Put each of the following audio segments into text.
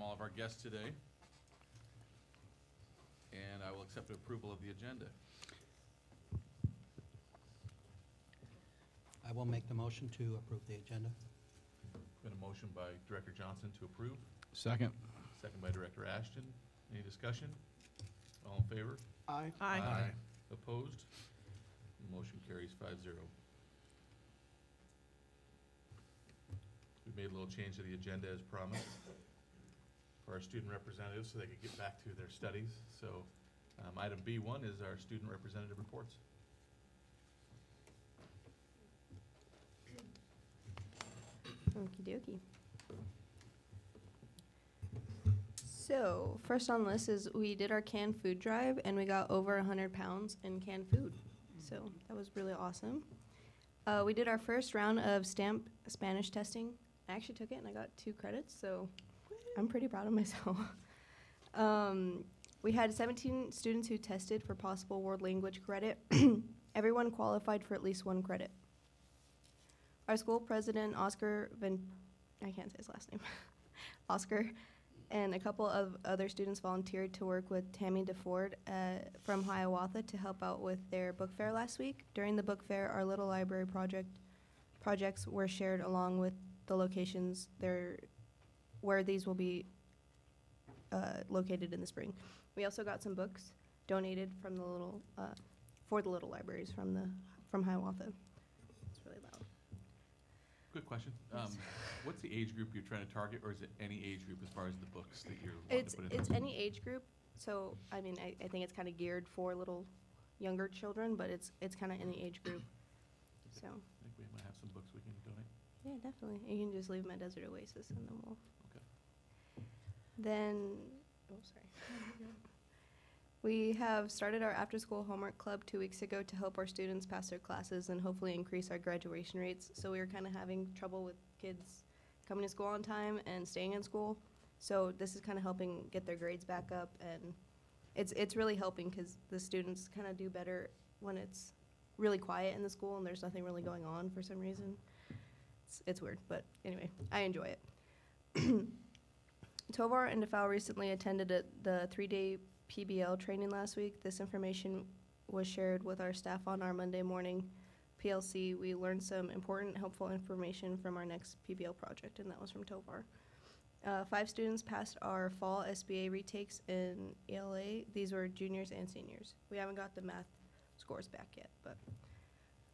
welcome all of our guests today. And I will accept the approval of the agenda. I will make the motion to approve the agenda. Been a motion by Director Johnson to approve, Second. second by Director Ashton. Any discussion? All in favor? Aye. Opposed? Motion carries 5-0. We made a little change to the agenda as promised for our student representatives so they could get back to their studies. So item B1 is our student representative reports. Okie dokie. So, first on the list is we did our canned food drive and we got over 100 pounds in canned food. So, that was really awesome. We did our first round of stamp Spanish testing. I actually took it and I got 2 credits, so I'm pretty proud of myself. We had 17 students who tested for possible world language credit. Everyone qualified for at least 1 credit. Our school president, I can't say his last name, Oscar, and a couple of other students volunteered to work with Tammy DeFord from Hiawatha to help out with their book fair last week. During the book fair, our little library projects were shared along with the locations where these will be located in the spring. We also got some books donated from the for the little libraries from Hiawatha. It's really loud. Quick question. What's the age group you're trying to target, or is it any age group as far as the books that you're wanting to put in? It's any age group. So, I mean, I think it's kind of geared for little younger children, but it's kind of any age group. So. I think we might have some books we can donate. Yeah, definitely. You can just leave them at Desert Oasis and then we'll. Okay. Then, sorry. We have started our after-school homework club 2 weeks ago to help our students pass their classes and hopefully increase our graduation rates. So we were kind of having trouble with kids coming to school on time and staying in school. So this is kind of helping get their grades back up, and it's really helping because the students kind of do better when it's really quiet in the school and there's nothing really going on for some reason. It's weird, but anyway, I enjoy it. Tovar and DeFal recently attended the 3-day PBL training last week. This information was shared with our staff on our Monday morning PLC. We learned some important, helpful information from our next PBL project, and that was from Tovar. 5 students passed our fall SBA retakes in ELA. These were juniors and seniors. We haven't got the math scores back yet, but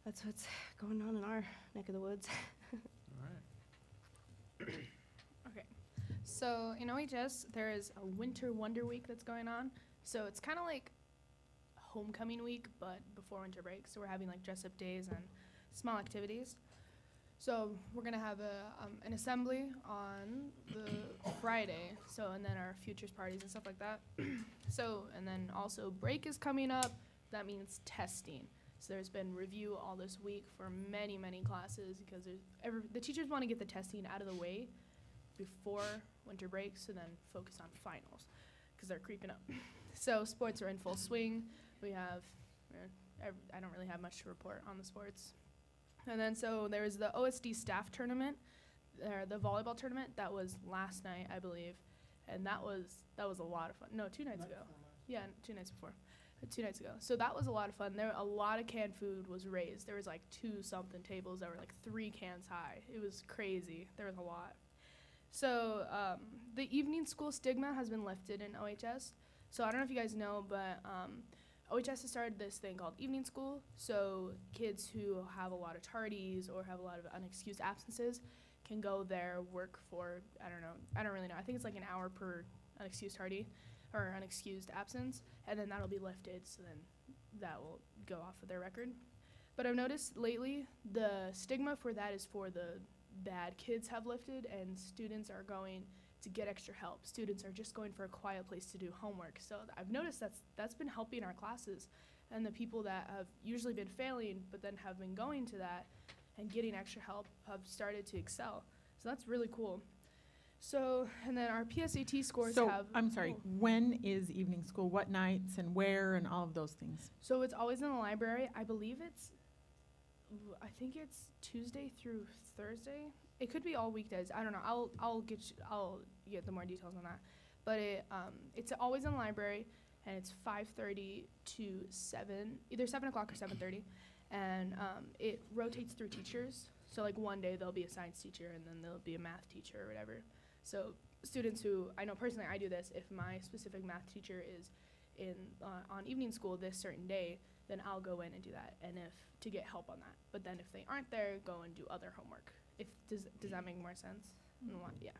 that's what's going on in our neck of the woods. All right. Okay, so in OHS, there is a Winter Wonder Week that's going on. So it's kind of like homecoming week, but before winter break. So we're having like dress-up days and small activities. So we're gonna have an assembly on the Friday. So, and then our futures parties and stuff like that. So, and then also break is coming up. That means testing. So there's been review all this week for many, many classes because the teachers want to get the testing out of the way before winter break, so then focus on finals because they're creeping up. So sports are in full swing. We have, I don't really have much to report on the sports. And then so there was the OSD staff tournament, the volleyball tournament. That was last night, I believe, and that was a lot of fun. No, 2 nights ago. Yeah, 2 nights before. 2 nights ago. So that was a lot of fun. There a lot of canned food was raised. There was like 2-something tables that were like 3 cans high. It was crazy. There was a lot. So the evening school stigma has been lifted in OHS. So I don't know if you guys know, but OHS has started this thing called evening school. So kids who have a lot of tardies or have a lot of unexcused absences can go there, work for, I don't really know. I think it's like an hour per unexcused tardy or unexcused absence, and then that'll be lifted, so then that will go off of their record. But I've noticed lately the stigma for that is for the bad kids have lifted, and students are going to get extra help. Students are just going for a quiet place to do homework. So I've noticed that's been helping our classes, and the people that have usually been failing but then have been going to that and getting extra help have started to excel. So that's really cool. So, and then our PSAT scores have... I'm sorry, when is evening school? What nights and where and all of those things? So it's always in the library. I believe it's I think it's Tuesday through Thursday. It could be all weekdays. I don't know. I'll get the more details on that. But it's always in the library, and it's 5:30 to 7, either 7 o'clock or 7:30, and it rotates through teachers. So like one day there'll be a science teacher, and then there'll be a math teacher or whatever. So students who, I know personally I do this, if my specific math teacher is in on evening school this certain day, then I'll go in and do that, and to get help on that. But then if they aren't there, go and do other homework. Does that make more sense? Yeah.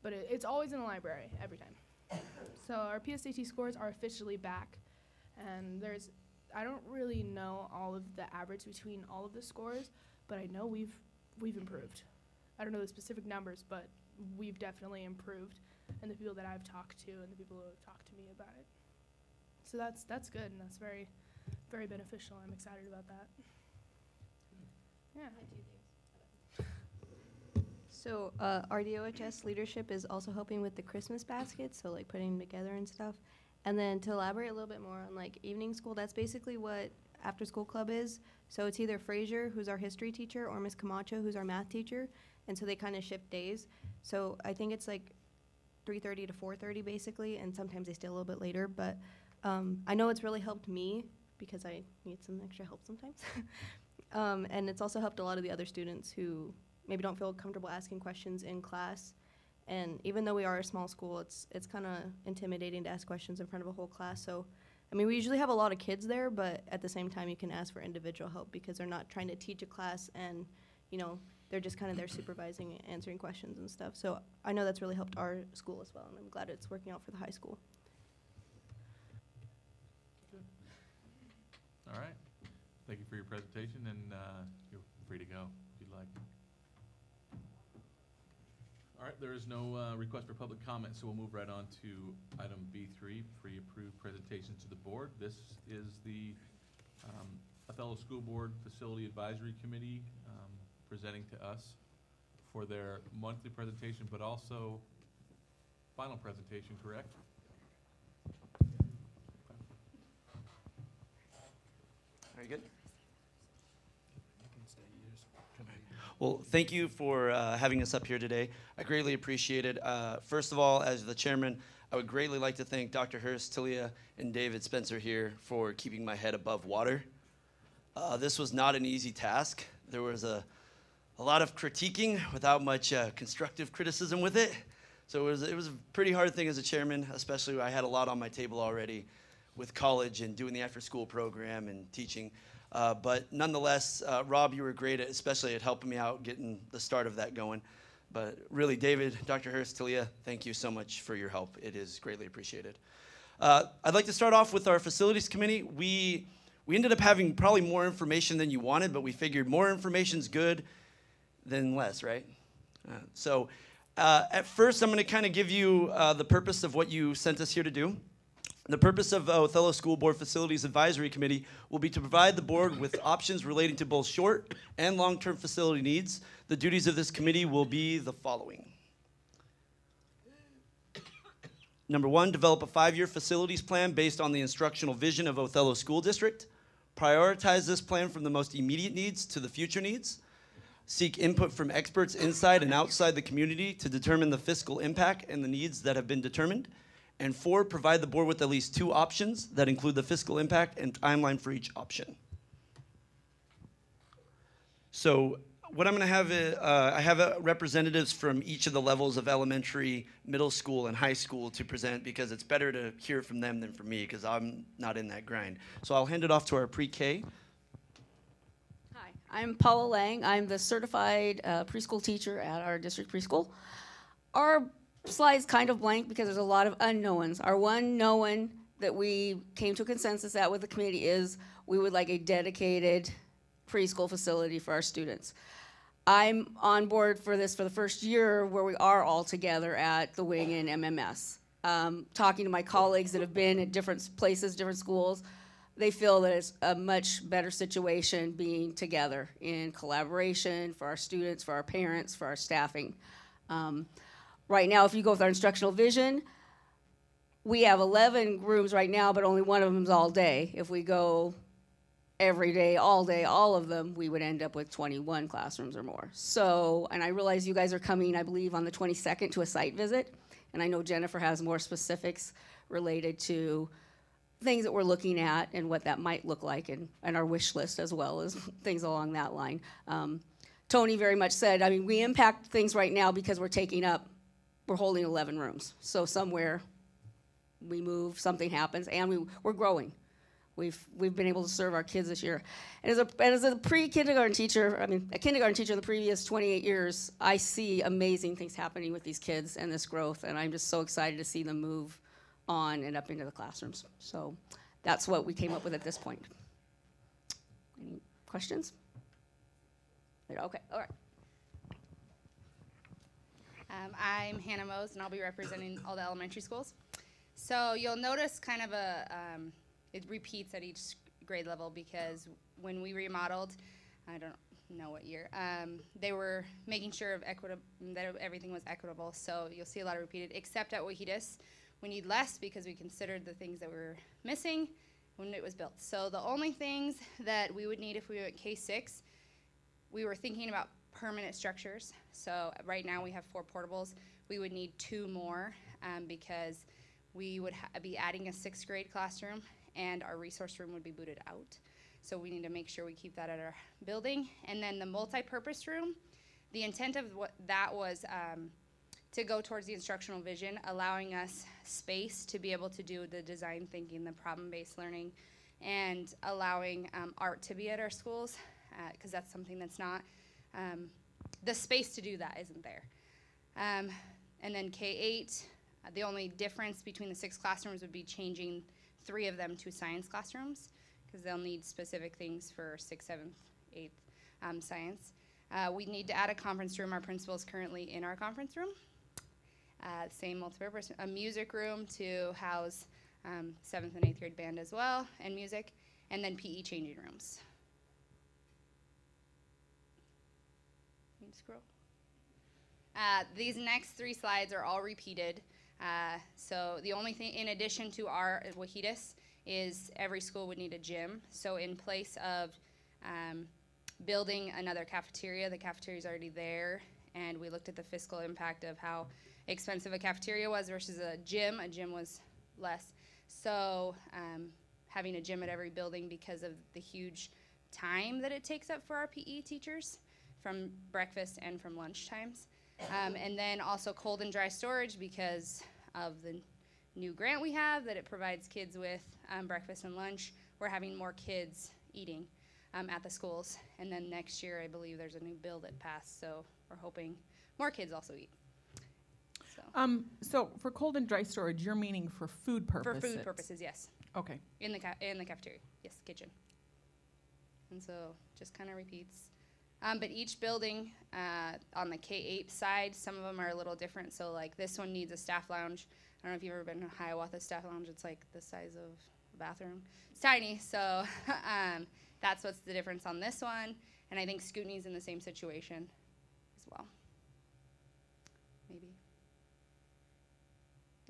But it's always in the library every time. So our PSAT scores are officially back, and I don't really know all of the average between all of the scores, but I know we've improved. I don't know the specific numbers, but we've definitely improved, and the people that I've talked to and the people who have talked to me about it. So that's good, and that's very, very beneficial. I'm excited about that. Yeah. So our DOHS leadership is also helping with the Christmas baskets, so like putting them together and stuff. And then to elaborate a little bit more on like evening school, that's basically what after school club is. So it's either Fraser, who's our history teacher, or Miss Camacho, who's our math teacher. And so they kind of shift days. So I think it's like 3:30 to 4:30 basically, and sometimes they stay a little bit later. But I know it's really helped me because I need some extra help sometimes. And it's also helped a lot of the other students who maybe don't feel comfortable asking questions in class. And even though we are a small school, it's kind of intimidating to ask questions in front of a whole class. So, I mean, we usually have a lot of kids there, but at the same time, you can ask for individual help because they're not trying to teach a class and, you know, they're just kind of there supervising and answering questions and stuff. So I know that's really helped our school as well, and I'm glad it's working out for the high school. All right. Thank you for your presentation, and you're free to go if you'd like. All right, there is no request for public comment, so we'll move right on to item B3, pre-approved presentations to the board. This is the Othello School Board Facility Advisory Committee presenting to us for their monthly presentation, but also final presentation, correct? Very good. Well, thank you for having us up here today. I greatly appreciate it. First of all, as the chairman, I would greatly like to thank Dr. Hurst, Talia, and David Spencer here for keeping my head above water. This was not an easy task. There was a lot of critiquing without much constructive criticism with it. So it was a pretty hard thing as a chairman, especially when I had a lot on my table already with college and doing the after-school program and teaching. But nonetheless, Rob, you were great, especially at helping me out getting the start of that going. But really, David, Dr. Hurst, Talia, thank you so much for your help. It is greatly appreciated. I'd like to start off with our facilities committee. We ended up having probably more information than you wanted, but we figured more information's good than less, right? So at first, I'm going to kind of give you the purpose of what you sent us here to do. The purpose of Othello School Board Facilities Advisory Committee will be to provide the board with options relating to both short and long-term facility needs. The duties of this committee will be the following. Number one, develop a 5-year facilities plan based on the instructional vision of Othello School District. Prioritize this plan from the most immediate needs to the future needs. Seek input from experts inside and outside the community to determine the fiscal impact and the needs that have been determined. And 4, provide the board with at least 2 options that include the fiscal impact and timeline for each option. So what I'm going to have, I have representatives from each of the levels of elementary, middle school, and high school to present because it's better to hear from them than from me because I'm not in that grind. So I'll hand it off to our pre-K. Hi, I'm Paula Lang. I'm the certified preschool teacher at our district preschool. Our slide's kind of blank because there's a lot of unknowns. Our one known that we came to a consensus at with the committee is we would like a dedicated preschool facility for our students. I'm on board for this for the first year where we are all together at the wing and MMS. Talking to my colleagues that have been at different places, different schools, they feel that it's a much better situation being together in collaboration for our students, for our parents, for our staffing. Right now, if you go with our instructional vision, we have 11 rooms right now, but only one of them is all day. If we go every day, all of them, we would end up with 21 classrooms or more. So, and I realize you guys are coming, I believe, on the 22nd to a site visit, and I know Jennifer has more specifics related to things that we're looking at and what that might look like, and our wish list as well as things along that line. Tony very much said, I mean, we impact things right now because we're holding 11 rooms. So somewhere we move, something happens, and we're growing. We've been able to serve our kids this year. And as a pre-kindergarten teacher, I mean, a kindergarten teacher in the previous 28 years, I see amazing things happening with these kids and this growth, and I'm just so excited to see them move on and up into the classrooms. So that's what we came up with at this point. Any questions? Okay, all right. I'm Hannah Mose, and I'll be representing all the elementary schools. So you'll notice kind of it repeats at each grade level, because when we remodeled, I don't know what year, they were making sure that everything was equitable. So you'll see a lot of repeated, except at Wahitas. We need less because we considered the things that were missing when it was built. So the only things that we would need if we went K6, we were thinking about permanent structures. So right now we have 4 portables. We would need 2 more because we would be adding a 6th grade classroom, and our resource room would be booted out. So we need to make sure we keep that at our building. And then the multi-purpose room, the intent of that was to go towards the instructional vision, allowing us space to be able to do the design thinking, the problem-based learning, and allowing art to be at our schools, because that's something that's not, the space to do that isn't there. And then K8, the only difference between the 6 classrooms would be changing 3 of them to science classrooms, because they'll need specific things for 6th, 7th, 8th science. We need to add a conference room. Our principal is currently in our conference room. Same multipurpose, a music room to house 7th and 8th grade band as well, and music, and then PE changing rooms. Can you scroll? These next 3 slides are all repeated. So the only thing, in addition to our Wahitas, is every school would need a gym. So in place of building another cafeteria, the cafeteria is already there, and we looked at the fiscal impact of how expensive a cafeteria was versus a gym. A gym was less. So having a gym at every building, because of the huge time that it takes up for our PE teachers from breakfast and from lunch times. And then also cold and dry storage, because of the new grant we have that it provides kids with breakfast and lunch. We're having more kids eating at the schools. And then next year, I believe there's a new bill that passed, so we're hoping more kids also eat. So for cold and dry storage, you're meaning for food purposes? For food purposes, yes. Okay. In the cafeteria, yes, kitchen. And so just kind of repeats. But each building on the K8 side, some of them are a little different. So like this one needs a staff lounge. I don't know if you've ever been to Hiawatha staff lounge. It's like the size of a bathroom. It's tiny, so that's what's the difference on this one. And I think Scootney's in the same situation as well. Maybe.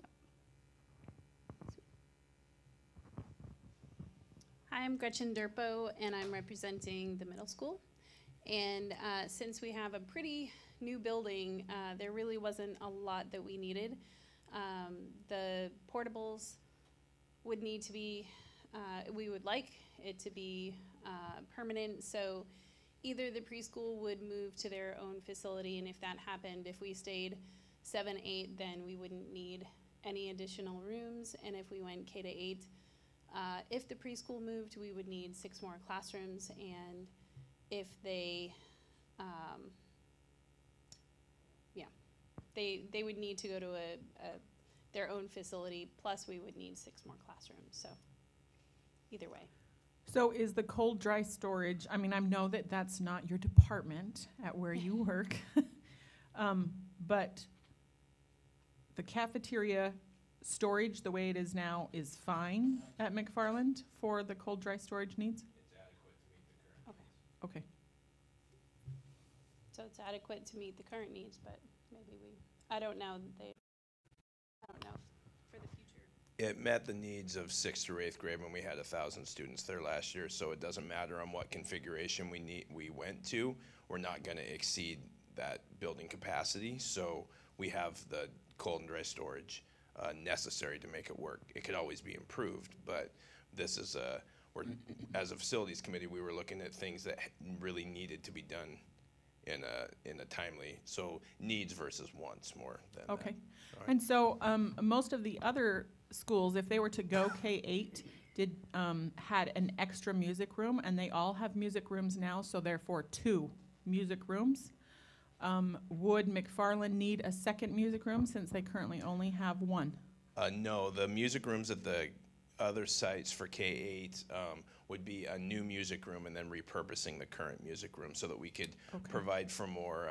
No. Hi, I'm Gretchen Durpo, and I'm representing the middle school. And since we have a pretty new building, there really wasn't a lot that we needed. The portables would need to be, we would like it to be permanent, so either the preschool would move to their own facility, and if that happened, if we stayed 7, 8, then we wouldn't need any additional rooms, and if we went K to 8, if the preschool moved, we would need 6 more classrooms, and if they, they would need to go to their own facility, plus we would need 6 more classrooms, so either way. So is the cold dry storage, I mean, I know that that's not your department at where you work, but the cafeteria storage, the way it is now, is fine at McFarland for the cold dry storage needs? Okay. So it's adequate to meet the current needs, but maybe I don't know for the future. It met the needs of 6th through 8th grade when we had 1,000 students there last year, so it doesn't matter on what configuration we went to. We're not going to exceed that building capacity, so we have the cold and dry storage necessary to make it work. It could always be improved, but this is as a facilities committee, we were looking at things that really needed to be done in a timely, so needs versus wants more than Okay. that. All right. And so most of the other schools, if they were to go K-8, had an extra music room, and they all have music rooms now, so therefore 2 music rooms. Would McFarland need a second music room since they currently only have 1? No, the music rooms at the other sites for K-8 would be a new music room and then repurposing the current music room so that we could provide for more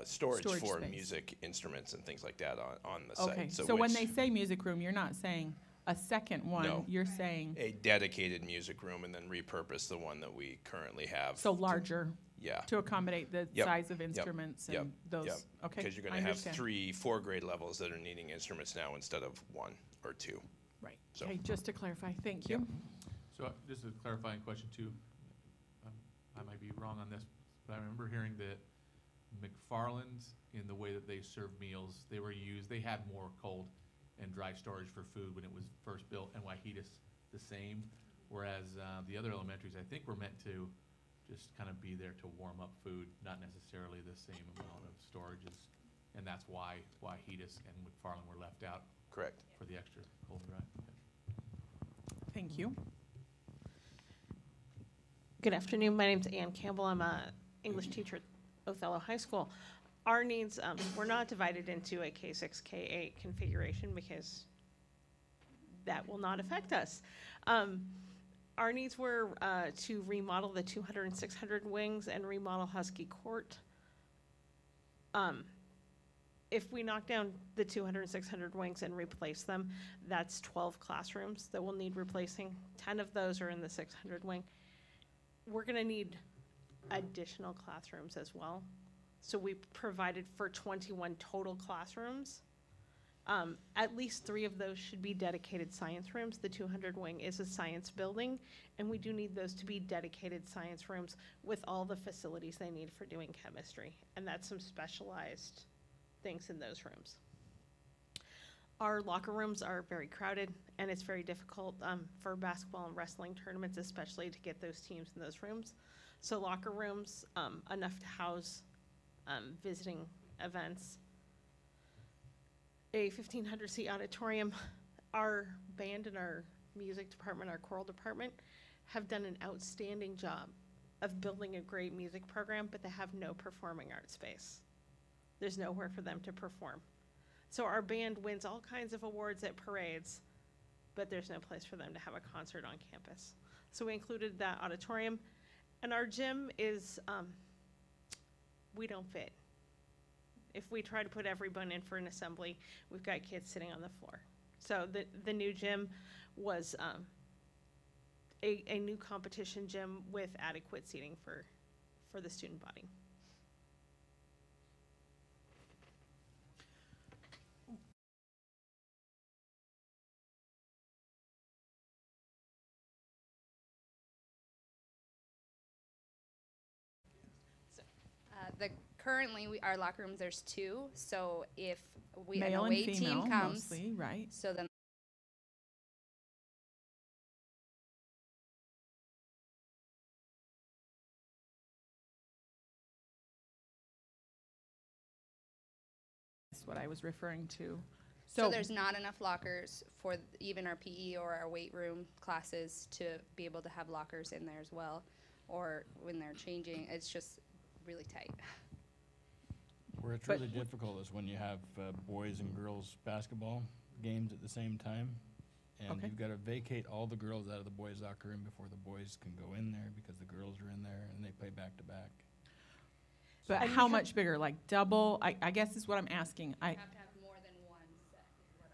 storage for space. music instruments and things like that on the site. Okay, so when they say music room, you're not saying a second one, No. you're saying, a dedicated music room and then repurpose the one that we currently have. so larger, Yeah. to accommodate the Yep, size of instruments yep, and those, yep. okay? Because you're I going to have understand. 3, 4 grade levels that are needing instruments now instead of 1 or 2. Right, So- okay, just to clarify, thank Yep. you. So just a clarifying question too, I might be wrong on this, but I remember hearing that McFarland's, in the way that they serve meals, they had more cold and dry storage for food when it was first built, and Waihitas the same, whereas the other elementaries, I think, were meant to just kind of be there to warm up food, not necessarily the same amount of storages, and that's why Waihitas and McFarland were left out Correct. for the extra cold and dry. Okay. Thank you. Good afternoon. My name's Ann Campbell. I'm a English teacher at Othello High School. Our needs, we're not divided into a K6, K8 configuration because that will not affect us. Our needs were to remodel the 200 and 600 wings and remodel Husky Court. If we knock down the 200 and 600 wings and replace them, that's 12 classrooms that will need replacing. 10 of those are in the 600 wing. We're gonna need additional classrooms as well. So we provided for 21 total classrooms. At least 3 of those should be dedicated science rooms. The 200 wing is a science building, and we do need those to be dedicated science rooms with all the facilities they need for doing chemistry. And that's some specialized things in those rooms. Our locker rooms are very crowded, and it's very difficult for basketball and wrestling tournaments, especially to get those teams in those rooms. So locker rooms, enough to house visiting events. A 1,500 seat auditorium. Our band and our music department, our choral department, have done an outstanding job of building a great music program, but they have no performing arts space. There's nowhere for them to perform. So our band wins all kinds of awards at parades, but there's no place for them to have a concert on campus. So we included that auditorium. And our gym is, we don't fit. If we try to put everyone in for an assembly, we've got kids sitting on the floor. So the new gym was a new competition gym with adequate seating for the student body. Currently, our locker rooms, there's 2. So if an Male and away female, team comes, mostly, right? so then That's what I was referring to. so there's not enough lockers for even our PE or our weight room classes to be able to have lockers in there as well, or when they're changing, it's just really tight. Where it's really difficult is when you have boys and girls basketball games at the same time. And Okay. you've got to vacate all the girls out of the boys' locker room before the boys can go in there because the girls are in there and they play back to back. But And how we have- much bigger, like double? I guess is what I'm asking. You have to have more than one set, is what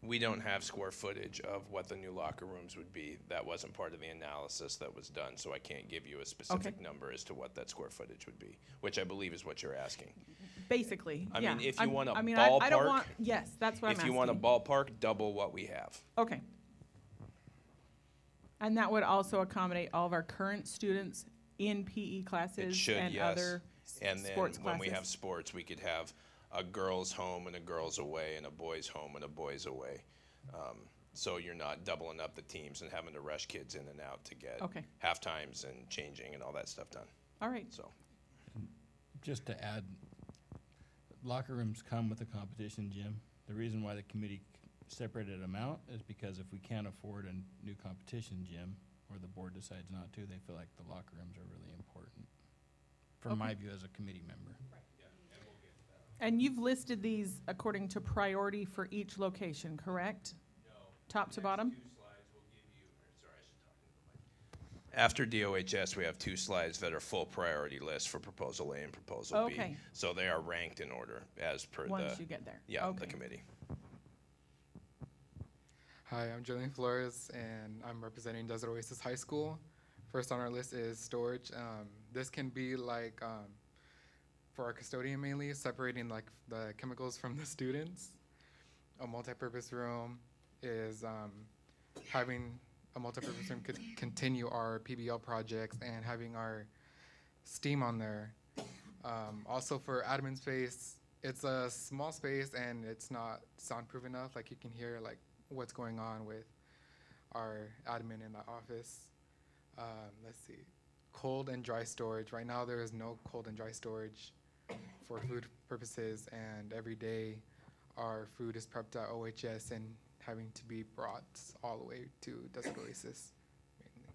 We don't have square footage of what the new locker rooms would be. That wasn't part of the analysis that was done, so I can't give you a specific number as to what that square footage would be, which I believe is what you're asking. Basically, I yeah. mean, if you want a I don't ballpark- want, yes, that's what I'm If asking. you want a ballpark, double what we have. Okay. And that would also accommodate all of our current students in PE It classes should, and yes. other And then sports when we have classes. sports, we could have a girls' home and a girls' away, and a boys' home and a boys' away. So you're not doubling up the teams and having to rush kids in and out to get Okay. half times and changing and all that stuff done. All right. So Just to add, locker rooms come with a competition gym. The reason why the committee separated them out is because if we can't afford a new competition gym, or the board decides not to, they feel like the locker rooms are really important, from my view as a committee member. And you've listed these according to priority for each location, correct? no. Top to bottom? Two slides will give you, sorry, I should talk into the mic. After DOHS, we have 2 slides that are full priority lists for Proposal A and Proposal B. Okay. So they are ranked in order as per Once you get there. the Okay. committee. Hi, I'm Julian Flores, and I'm representing Desert Oasis High School. First on our list is storage. This can be like, for our custodian mainly, separating like the chemicals from the students. A multipurpose room is having a multipurpose room could continue our PBL projects and having our STEAM on there. Also for admin space, it's a small space and it's not soundproof enough. Like you can hear like what's going on with our admin in the office. Let's see, cold and dry storage. Right now there is no cold and dry storage for food purposes, and every day our food is prepped at OHS and having to be brought all the way to Desert Oasis mainly.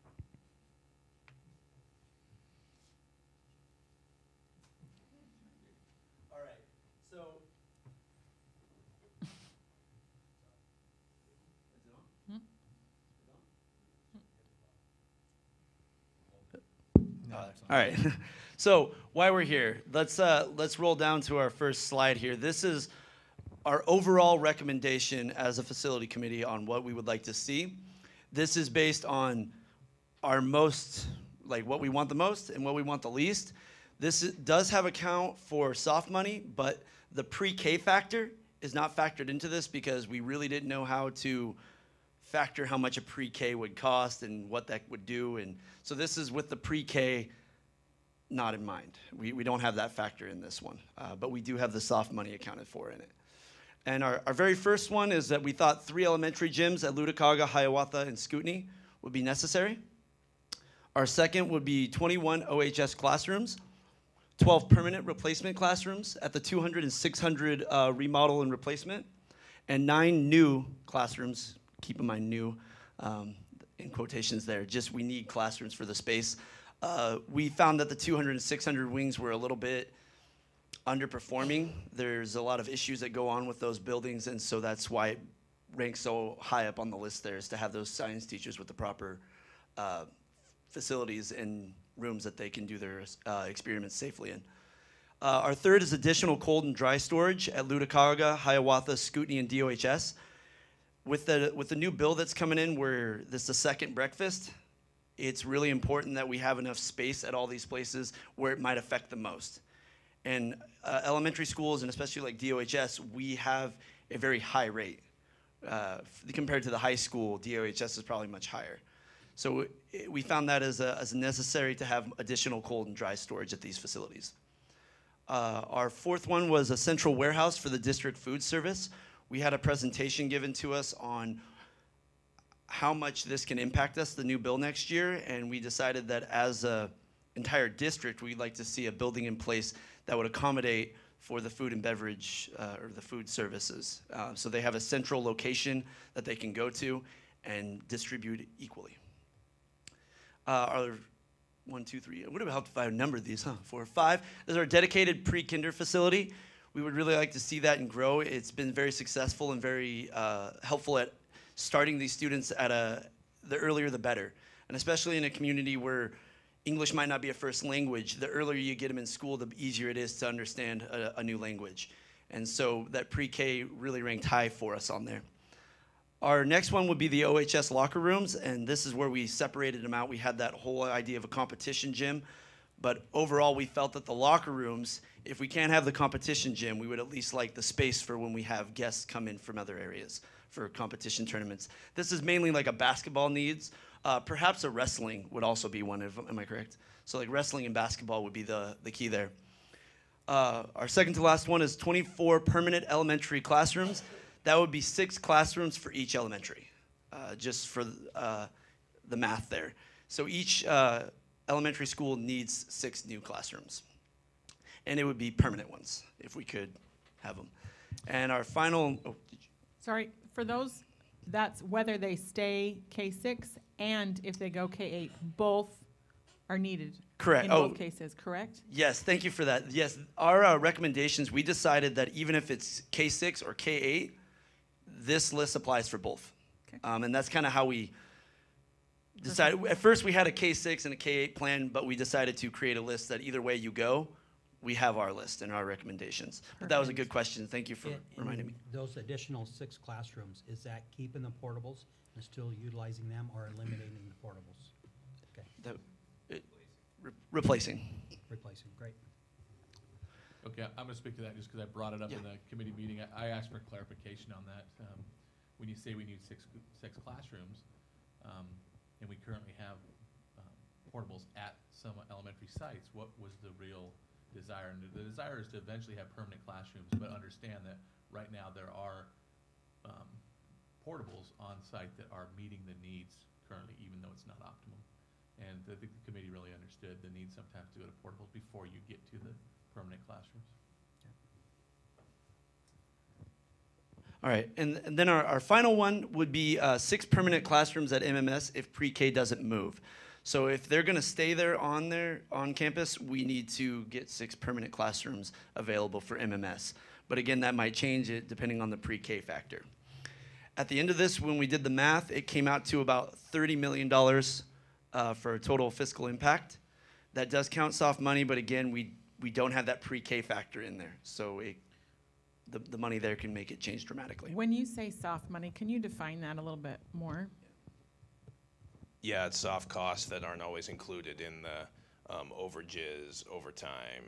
All right, so. All right, so why we're here, let's roll down to our first slide here. This is our overall recommendation as a facility committee on what we would like to see. This is based on our most, like what we want the most and what we want the least. Does have account for soft money, but the pre-K factor is not factored into this because we really didn't know how to factor how much a pre-K would cost and what that would do. And so this is with the pre-K not in mind. We don't have that factor in this one, but we do have the soft money accounted for in it. And our very first one is that we thought 3 elementary gyms at Lutakaga, Hiawatha, and Scootney would be necessary. Our second would be 21 OHS classrooms, 12 permanent replacement classrooms at the 200 and 600 remodel and replacement, and 9 new classrooms. Keep in mind new, in quotations there, just we need classrooms for the space. We found that the 200 and 600 wings were a little bit underperforming. There's a lot of issues that go on with those buildings, and so that's why it ranks so high up on the list there, is to have those science teachers with the proper facilities and rooms that they can do their experiments safely in. Our third is additional cold and dry storage at Lutakaga, Hiawatha, Scootney, and DOHS. With the new bill that's coming in where this is a second breakfast, it's really important that we have enough space at all these places where it might affect the most. And elementary schools, and especially like DOHS, we have a very high rate. Compared to the high school, DOHS is probably much higher. So we found that as necessary to have additional cold and dry storage at these facilities. Our fourth one was a central warehouse for the district food service. We had a presentation given to us on how much this can impact us, the new bill next year, and we decided that as an entire district, we'd like to see a building in place that would accommodate for the food and beverage or the food services. So they have a central location that they can go to and distribute equally. Our 1, 2, 3, it would have helped if I numbered these, 4, 5. This is our dedicated pre-kinder facility. We would really like to see that and grow. It's been very successful and very helpful at starting these students at the earlier the better. And especially in a community where English might not be a first language, the earlier you get them in school, the easier it is to understand a new language. And so that pre-K really ranked high for us on there. Our next one would be the OHS locker rooms, and this is where we separated them out. We had that whole idea of a competition gym, but overall we felt that the locker rooms, if we can't have the competition gym, we would at least like the space for when we have guests come in from other areas for competition tournaments. This is mainly like a basketball needs. Perhaps a wrestling would also be one, am I correct? So like wrestling and basketball would be the key there. Our second to last one is 24 permanent elementary classrooms. That would be 6 classrooms for each elementary, just for the math there. So each elementary school needs 6 new classrooms. And it would be permanent ones, if we could have them. And our final, Sorry, for those, that's whether they stay K6 and if they go K8, both are needed. Correct. In both cases, correct? Yes, thank you for that. Yes, our recommendations, we decided that even if it's K6 or K8, this list applies for both. Okay. And that's kind of how we decided. At first, we had a K6 and a K8 plan, but we decided to create a list that either way you go, we have our list and our recommendations. But that was a good question. Thank you for reminding me. Those additional 6 classrooms, is that keeping the portables and still utilizing them or eliminating the portables? Okay, Replacing. replacing, great. Okay, I'm going to speak to that just because I brought it up in the committee meeting. I asked for clarification on that. When you say we need six classrooms, and we currently have portables at some elementary sites, what was the real desire? And the desire is to eventually have permanent classrooms, but understand that right now there are portables on site that are meeting the needs currently, even though it's not optimum. And I think the committee really understood the need sometimes to go to portables before you get to the permanent classrooms. All right, and then our final one would be 6 permanent classrooms at MMS if pre-K doesn't move. So if they're going to stay there on campus, we need to get 6 permanent classrooms available for MMS. But again, that might change it depending on the pre-K factor. At the end of this, when we did the math, it came out to about $30 million for a total fiscal impact. That does count soft money, but again, we don't have that pre-K factor in there. So the money there can make it change dramatically. When you say soft money, can you define that a little bit more? Yeah, it's soft costs that aren't always included in the overages, overtime,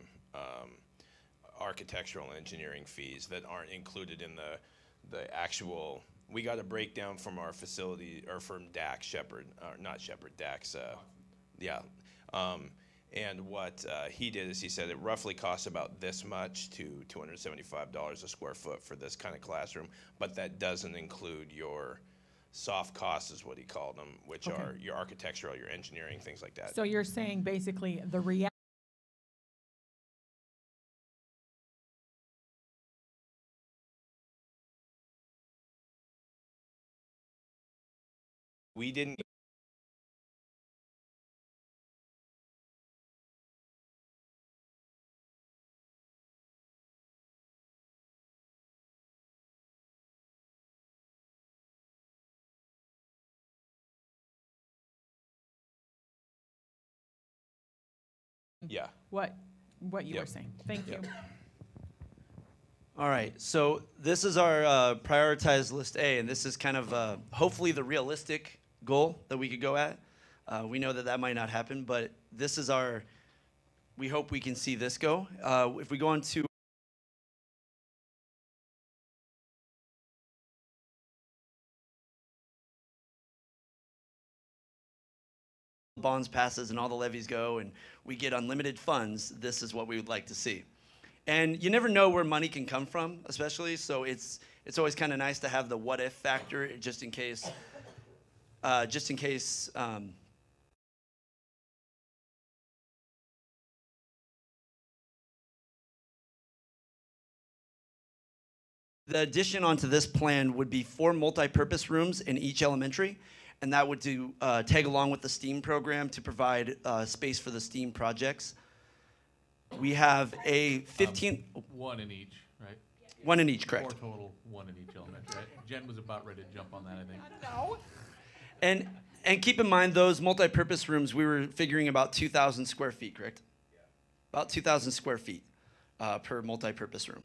architectural and engineering fees that aren't included in the actual. We got a breakdown from our facility, or from Dax Shepherd, or not Shepherd, Dax, yeah. And what he did is he said it roughly costs about this much to $275 a square foot for this kind of classroom, but that doesn't include your soft costs, is what he called them, which are your architectural, your engineering, things like that. So you're saying basically the reality. We didn't. Yeah. What you were Yep. saying. Thank you. Yep. All right, so this is our prioritized list A, and this is kind of hopefully the realistic goal that we could go at. We know that might not happen, but this is we hope we can see this go. If we go on to bonds passes and all the levies go and we get unlimited funds, this is what we would like to see. And you never know where money can come from, especially, so it's always kind of nice to have the what if factor just in case the addition onto this plan would be 4 multi-purpose rooms in each elementary, and that would tag along with the STEAM program to provide space for the STEAM projects. We have a 15... One in each, right? One in each, correct. 4 total, 1 in each elementary, right? Jen was about ready to jump on that, I think. No. And keep in mind, those multi-purpose rooms, we were figuring about 2,000 square feet, correct? Yeah. About 2,000 square feet per multi-purpose room.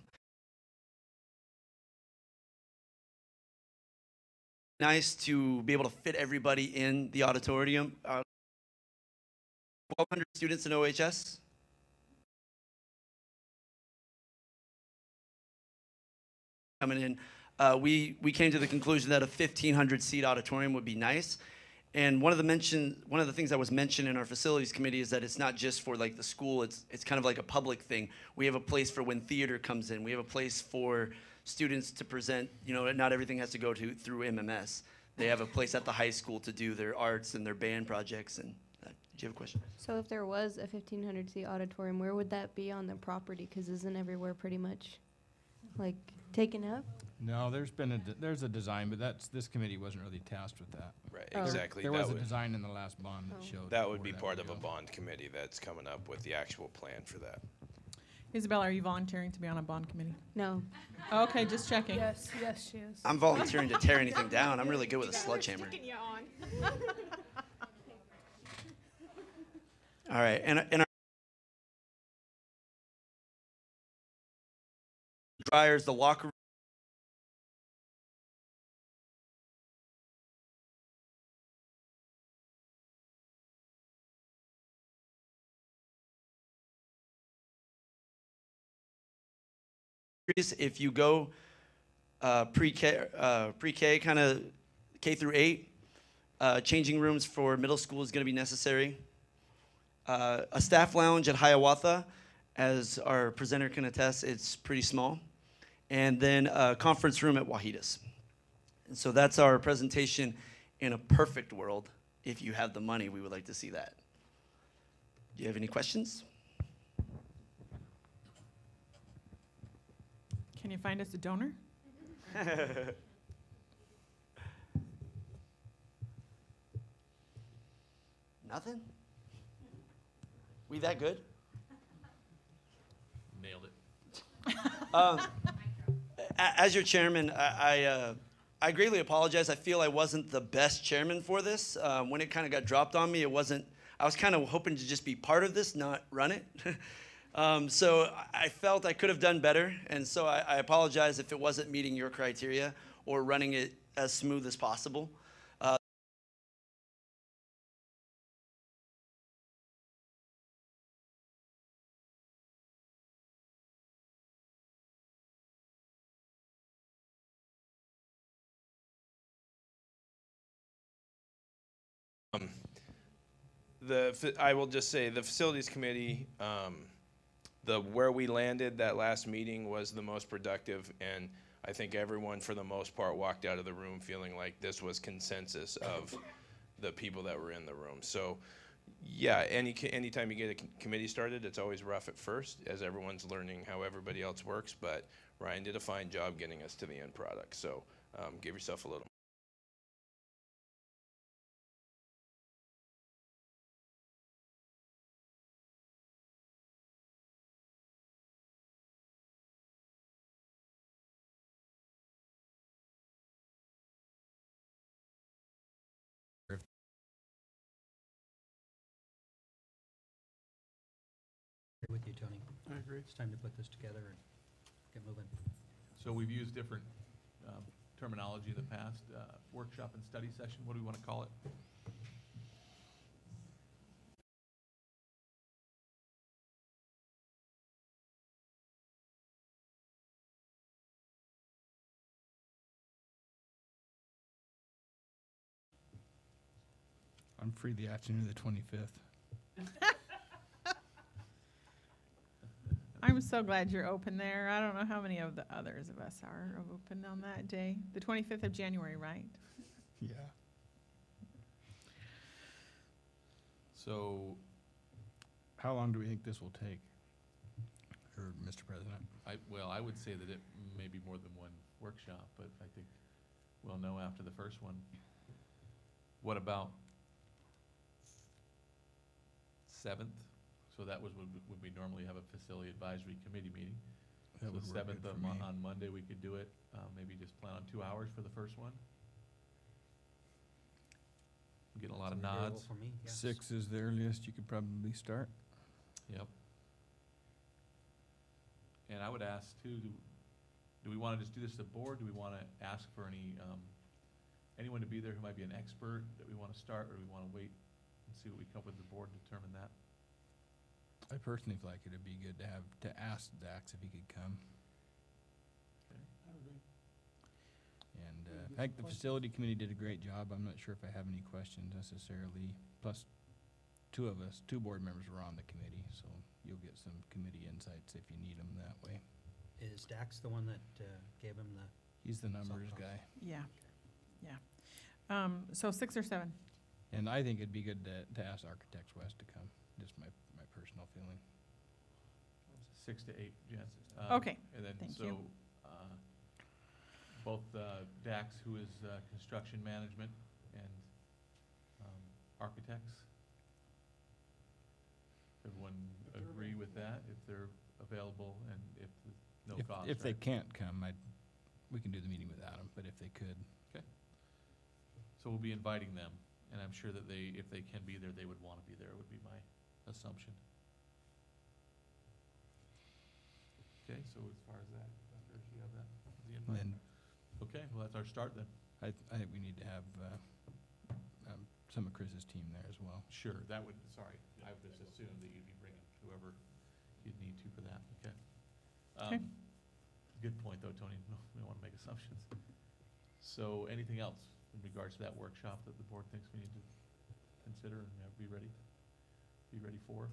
nice to be able to fit everybody in the auditorium. 1,200 students in OHS. Coming in, we came to the conclusion that a 1,500 seat auditorium would be nice. And one of the things that was mentioned in our facilities committee is that it's not just for like the school, it's kind of like a public thing. We have a place for when theater comes in. We have a place for students to present, you know, not everything has to go through MMS. They have a place at the high school to do their arts and their band projects. And do you have a question? So if there was a 1,500 seat auditorium, where would that be on the property? Because isn't everywhere pretty much like taken up? No, there's a design, but this committee wasn't really tasked with that. Right, Oh. exactly. There That was a would- design in the last bond that showed. That would where be part would of a go. bond committee that's coming up with the actual plan for that. Isabel, are you volunteering to be on a bond committee? No. Okay, just checking. Yes, yes, she is. I'm volunteering to tear anything down. I'm really good with a sledgehammer. All right, and our dryers, the locker room. If you go pre-K, kind of K through 8, changing rooms for middle school is going to be necessary. A staff lounge at Hiawatha, as our presenter can attest, it's pretty small. And then a conference room at Wahitas. And so that's our presentation in a perfect world. If you have the money, we would like to see that. Do you have any questions? Can you find us a donor? Nothing? We that good? Nailed it. As your chairman, I greatly apologize. I feel I wasn't the best chairman for this. When it kind of got dropped on me, I was kind of hoping to just be part of this, not run it. So I felt I could have done better, and so I apologize if it wasn't meeting your criteria or running it as smooth as possible. I will just say the facilities committee, where we landed that last meeting was the most productive, and I think everyone for the most part walked out of the room feeling like this was consensus of the people that were in the room. So yeah, anytime you get a committee started, it's always rough at first as everyone's learning how everybody else works, but Ryan did a fine job getting us to the end product. So give yourself a little. Agree with you, Tony. I agree. It's time to put this together and get moving. So we've used different terminology in the past. Workshop and study session, what do we want to call it? I'm free the afternoon of the 25th. I'm so glad you're open there. I don't know how many of the others of us are open on that day. The 25th of January, right? Yeah. So How long do we think this will take? Or, Mr. President? I would say that it may be more than one workshop, but I think we'll know after the first one. What about 7th? So that was when we normally have a facility advisory committee meeting. That So would the work 7th good for me. on Monday, we could do it. Maybe just plan on 2 hours for the first one. Getting a lot of Available nods. For me, yes. 6 is the earliest you could probably start. Yep. And I would ask too, do we want to just do this as a board? Do we want to ask for any anyone to be there who might be an expert that we want to start, or do we want to wait and see what we come up with the board and determine that? I personally feel like it'd be good to ask Dax if he could come. And I think the facility committee did a great job. I'm not sure if I have any questions necessarily. Plus, two board members were on the committee, so you'll get some committee insights if you need them that way. Is Dax the one that gave him the? He's the numbers Softball. guy. Yeah, yeah. So 6 or 7? And I think it'd be good to ask Architects West to come, just my personal feeling. 6 to 8, Jen. Okay, And then, thank so, you. both Dax, who is construction management, and architects. Everyone agree with that, if they're available and if no cost, If they right? can't come, we can do the meeting without them, but if they could. So we'll be inviting them, and I'm sure that if they can be there, they would want to be there, would be my assumption. Okay, so as far as that, Dr. Hirsch, you have that, the invite? And Okay, well, that's our start then. I think we need to have some of Chris's team there as well. Sure, that would, sorry, I would just assume that you'd be bringing whoever you'd need to for that, okay? Okay. Good point, though, Tony, no, we don't want to make assumptions. So, anything else in regards to that workshop that the board thinks we need to consider and be ready for?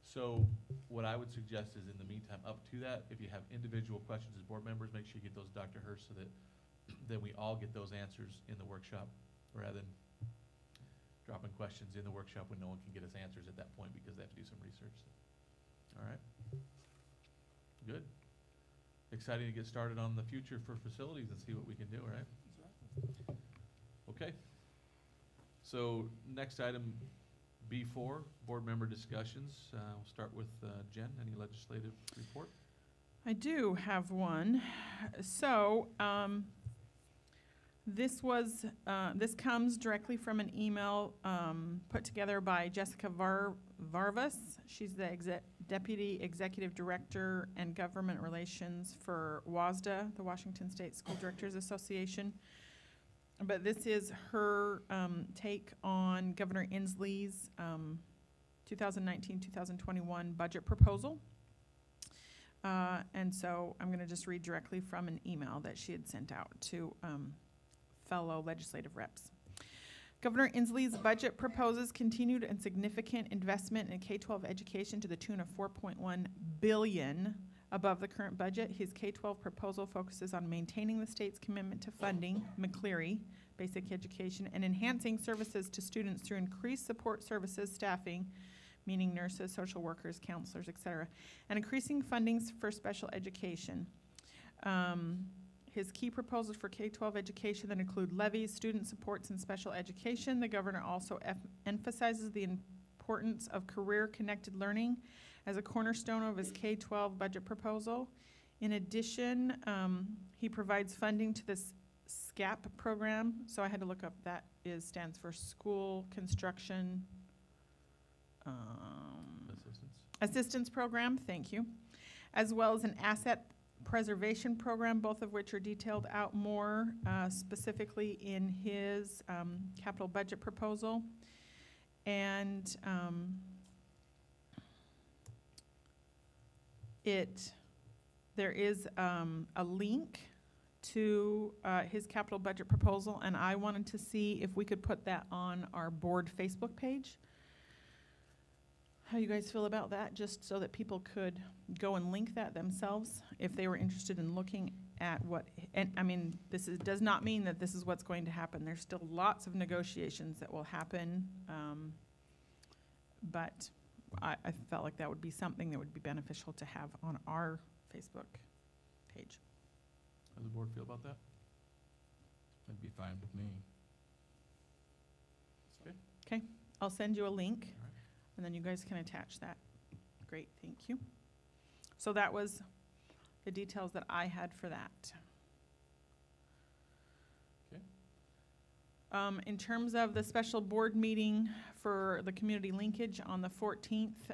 So, what I would suggest is, in the meantime, up to that, if you have individual questions as board members, make sure you get those to Dr. Hirsch so that then we all get those answers in the workshop, rather than dropping questions in the workshop when no one can get us answers at that point because they have to do some research. All right? Good. Exciting to get started on the future for facilities and see what we can do, right? Okay. So next item, B4, board member discussions. We'll start with Jen. Any legislative report? I do have one. So, this comes directly from an email put together by Jessica Varvas. She's the Deputy Executive Director and Government Relations for WASDA, the Washington State School Directors Association. But this is her take on Governor Inslee's 2019-2021 budget proposal. And so I'm going to just read directly from an email that she had sent out to fellow legislative reps. Governor Inslee's budget proposes continued and significant investment in K-12 education to the tune of $4.1 billion above the current budget. His K-12 proposal focuses on maintaining the state's commitment to funding McCleary basic education and enhancing services to students through increased support services staffing, meaning nurses, social workers, counselors, et cetera, and increasing fundings for special education. His key proposals for K-12 education that include levies, student supports, and special education. The governor also emphasizes the importance of career-connected learning as a cornerstone of his K-12 budget proposal. In addition, he provides funding to this SCAP program. So I had to look up, that stands for School Construction Assistance Program, thank you, as well as an asset preservation program, both of which are detailed out more specifically in his capital budget proposal. And there is a link to his capital budget proposal, and I wanted to see if we could put that on our board Facebook page. How you guys feel about that, just so that people could go and link that themselves if they were interested in looking at what, and I mean, does not mean that this is what's going to happen. There's still lots of negotiations that will happen, but I felt like that would be something that would be beneficial to have on our Facebook page. How does the board feel about that? That'd be fine with me. Okay. I'll send you a link. All right. And then you guys can attach that. Great, thank you. So that was the details that I had for that. Okay. In terms of the special board meeting for the community linkage on the 14th,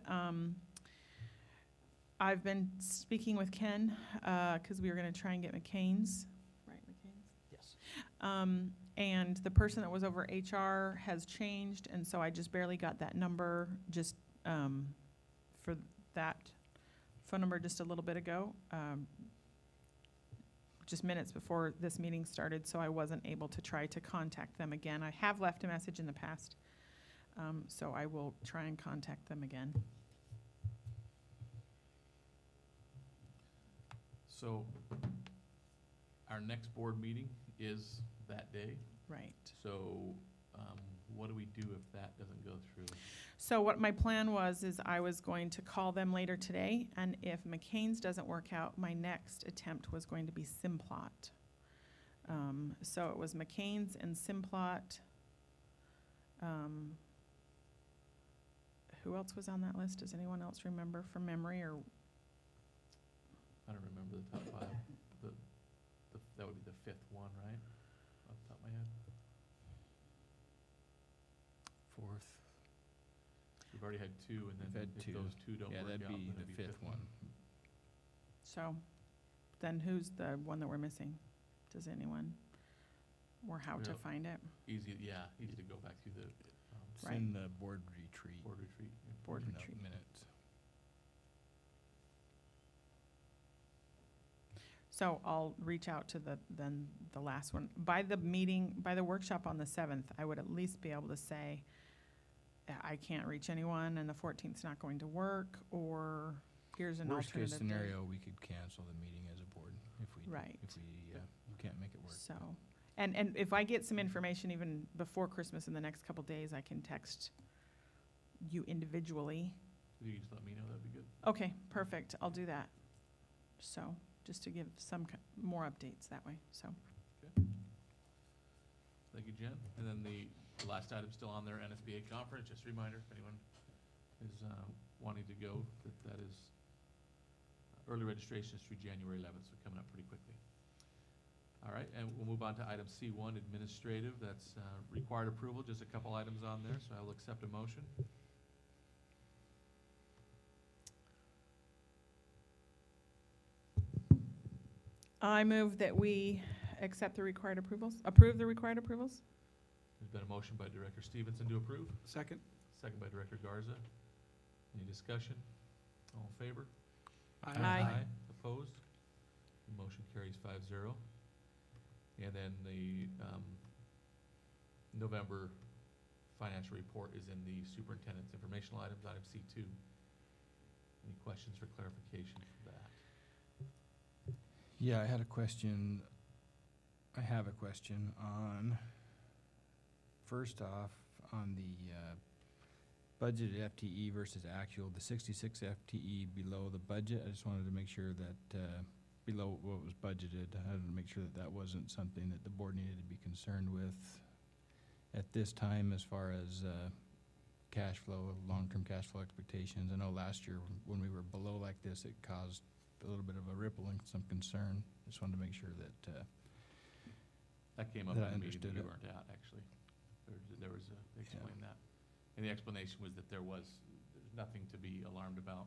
I've been speaking with Ken because we were going to try and get McCain's. Right, McCain's? Yes. And the person that was over HR has changed, and so I just barely got that number just for that phone number just a little bit ago, just minutes before this meeting started, so I wasn't able to try to contact them again. I have left a message in the past, so I will try and contact them again. So our next board meeting is that day. Right. So what do we do if that doesn't go through? So what my plan was is I was going to call them later today, and if McCain's doesn't work out, my next attempt was going to be Simplot. So it was McCain's and Simplot. Who else was on that list? Does anyone else remember from memory, or? I don't remember the top 5. That would be the 5th one, right? Off the top of my head. 4th. We've already had 2, and then We've had if 2. those 2 don't Yeah, work out, that'd be then the it'd 5th one. So then who's the one that we're missing? Does anyone, or how to Well, find it? Easy to go back through the It's Right. in the board retreat. board retreat. Yeah. Board in the retreat. minutes. So I'll reach out to the last one. By the workshop on the 7th, I would at least be able to say, I can't reach anyone and the 14th's not going to work, or here's an Worst alternative. case scenario, we could cancel the meeting as a board if we Right. can't make it work. So, and if I get some information even before Christmas in the next couple days, I can text you individually. If you can just let me know, that'd be good. Okay, perfect. I'll do that. So, just to give some more updates that way, so. Thank you, Jen. And then the last item still on there, NSBA conference, just a reminder, if anyone is wanting to go, that is early registrations through January 11th, so coming up pretty quickly. All right, and we'll move on to item C1, administrative. That's required approval, just a couple items on there, so I will accept a motion. I move that we accept the required approvals, approve the required approvals. There's been a motion by Director Stevenson to approve, Second? second by Director Garza. Any discussion? All in favor? Aye. Opposed? The motion carries 5-0. And then the November financial report is in the superintendent's informational items, item C2. Any questions for clarification for that? Yeah, I have a question on, first off, on the budgeted FTE versus actual, the 66 FTE below the budget. I just wanted to make sure that below what was budgeted, I had to make sure that that wasn't something that the board needed to be concerned with at this time as far as cash flow, long-term cash flow expectations. I know last year when we were below like this, it caused a little bit of a ripple and some concern. Just wanted to make sure that That came up That I in the meeting that understood you it. weren't at, actually. They explained that. And the explanation was that there's nothing to be alarmed about.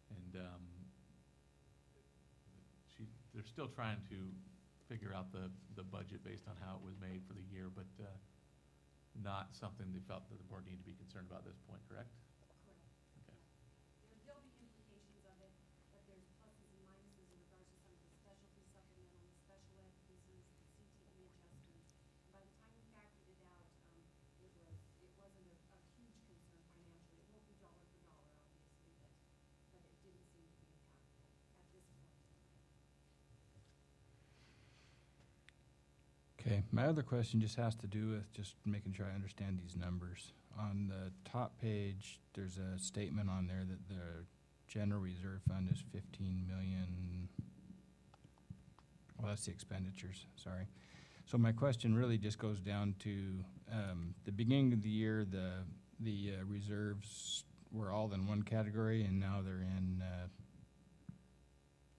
And they're still trying to figure out the budget based on how it was made for the year, but not something they felt that the board needed to be concerned about at this point, correct? Okay. There'll be implications of it, but there's pluses and minuses in regards to some of the specialty supplemental, the special ed pieces, the CTE adjustments. And by the time we factored it out, it wasn't a huge concern financially. It won't be dollar for dollar, obviously, but it didn't seem to be impactful at this point. Okay, my other question just has to do with just making sure I understand these numbers. On the top page, there's a statement on there that the general reserve fund is 15 million. Well, that's the expenditures, sorry. So my question really just goes down to the beginning of the year, the reserves were all in one category, and now they're in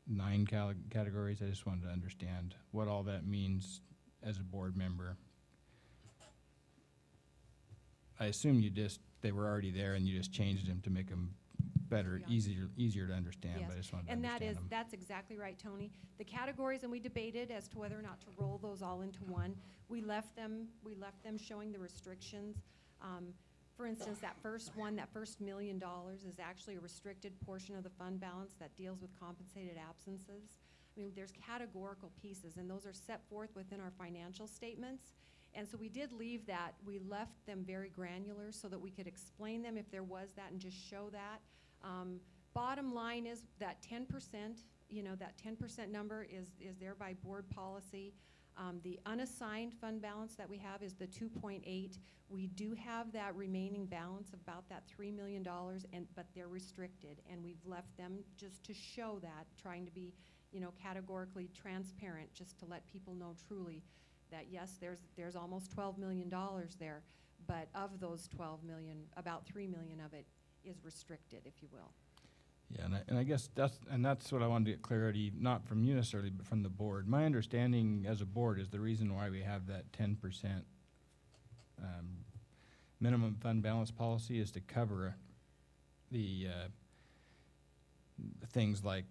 9 categories. I just wanted to understand what all that means as a board member. I assume they were already there and you just changed them to make them better, easier to understand, Yes. but I just wanted to And understand them. that's exactly right, Tony. The categories, and we debated as to whether or not to roll those all into one. We left them showing the restrictions. For instance, that first one, that first $1 million is actually a restricted portion of the fund balance that deals with compensated absences. I mean, there's categorical pieces, and those are set forth within our financial statements. And so we did leave that, we left them very granular so that we could explain them if there was that and just show that. Bottom line is that 10%, that 10% number is there by board policy. The unassigned fund balance that we have is the 2.8. We do have that remaining balance of about that $3 million, but they're restricted, and we've left them just to show that, trying to be, categorically transparent, just to let people know truly that yes, there's almost $12 million there, but of those 12 million, about 3 million of it is restricted, if you will. Yeah, and I guess that's what I wanted to get clarity, not from you necessarily, but from the board. My understanding as a board is the reason why we have that 10% minimum fund balance policy is to cover the things like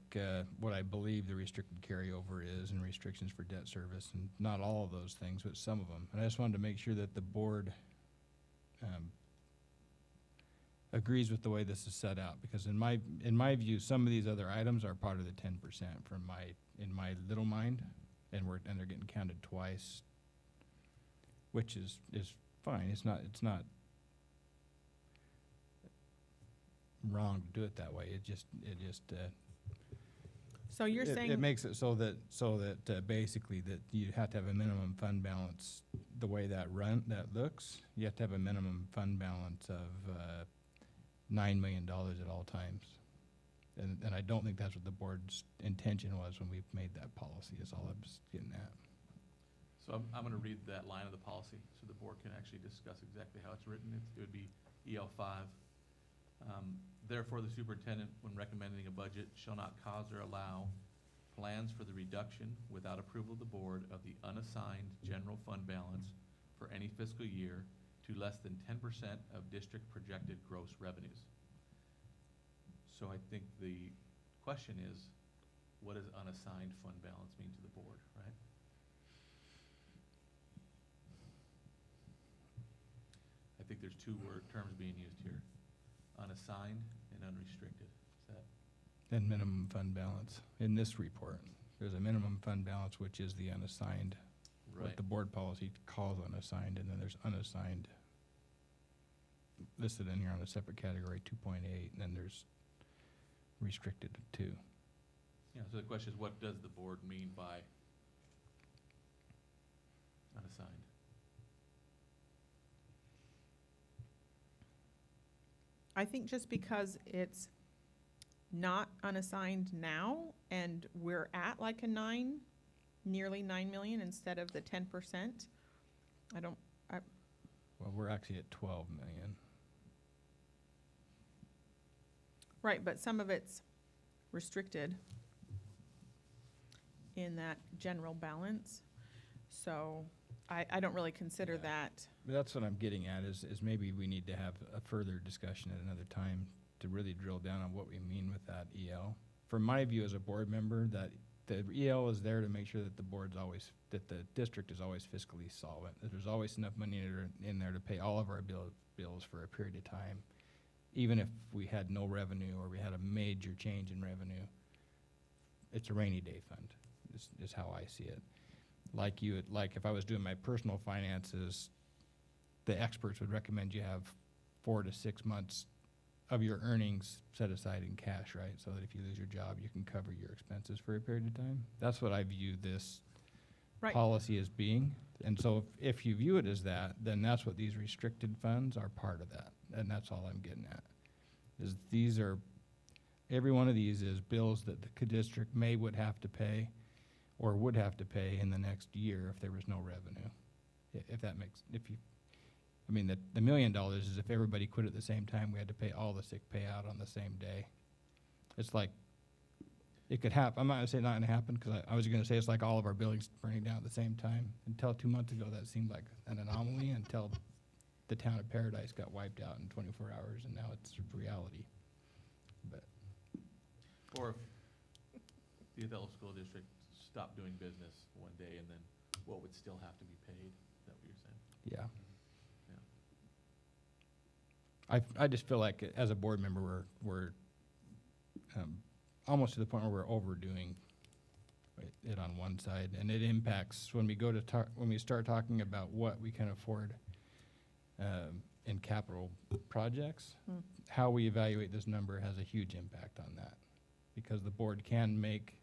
what I believe the restricted carryover is and restrictions for debt service, and not all of those things, but some of them. And I just wanted to make sure that the board agrees with the way this is set out, because in my view, some of these other items are part of the 10% in my little mind, and they're getting counted twice, which is fine. It's not wrong to do it that way. It just So you're saying it makes it so that basically that you have to have a minimum fund balance the way that looks. You have to have a minimum fund balance of $9 million at all times, and I don't think that's what the board's intention was when we made that policy. Is all I was getting at. So I'm going to read that line of the policy so the board can actually discuss exactly how it's written. It would be EL 5. Therefore, the superintendent, when recommending a budget, shall not cause or allow plans for the reduction without approval of the board of the unassigned general fund balance for any fiscal year to less than 10% of district projected gross revenues. So I think the question is, what does unassigned fund balance mean to the board, right? I think there's two terms being used here, unassigned and unrestricted. Is that? And minimum fund balance. In this report, there's a minimum fund balance, which is the unassigned, Right. what the board policy calls unassigned, and then there's unassigned listed in here on a separate category, 2.8, and then there's restricted 2. Yeah, so the question is, what does the board mean by unassigned? I think just because it's not unassigned now and we're at like nearly 9 million instead of the 10%, Well, we're actually at 12 million. right, but some of it's restricted in that general balance. So I don't really consider that. But that's what I'm getting at, is maybe we need to have a further discussion at another time to really drill down on what we mean with that EL. From my view as a board member, that the EL is there to make sure that that the district is always fiscally solvent, that there's always enough money in there to pay all of our bills for a period of time, even if we had no revenue or we had a major change in revenue. It's a rainy day fund, is how I see it. Like if I was doing my personal finances, the experts would recommend you have 4 to 6 months of your earnings set aside in cash, right? So that if you lose your job, you can cover your expenses for a period of time. That's what I view this Right. policy as being. And so if you view it as that, then that's what these restricted funds are part of that. And that's all I'm getting at. Is every one of these is bills that the district would have to pay or would have to pay in the next year if there was no revenue. The $1 million is if everybody quit at the same time, we had to pay all the sick pay out on the same day. It's like, it could happen. I'm not gonna say not gonna happen, because I was gonna say it's like all of our buildings burning down at the same time. Until 2 months ago, that seemed like an anomaly, until the town of Paradise got wiped out in 24 hours, and now it's reality. But Or if the Othello School District stopped doing business one day, and then what would still have to be paid? Is that what you're saying? Yeah. Yeah. I just feel like as a board member, we're almost to the point where we're overdoing it on one side, and it impacts when we go to talk, when we start talking about what we can afford in capital projects. How we evaluate this number has a huge impact on that, because the board can make,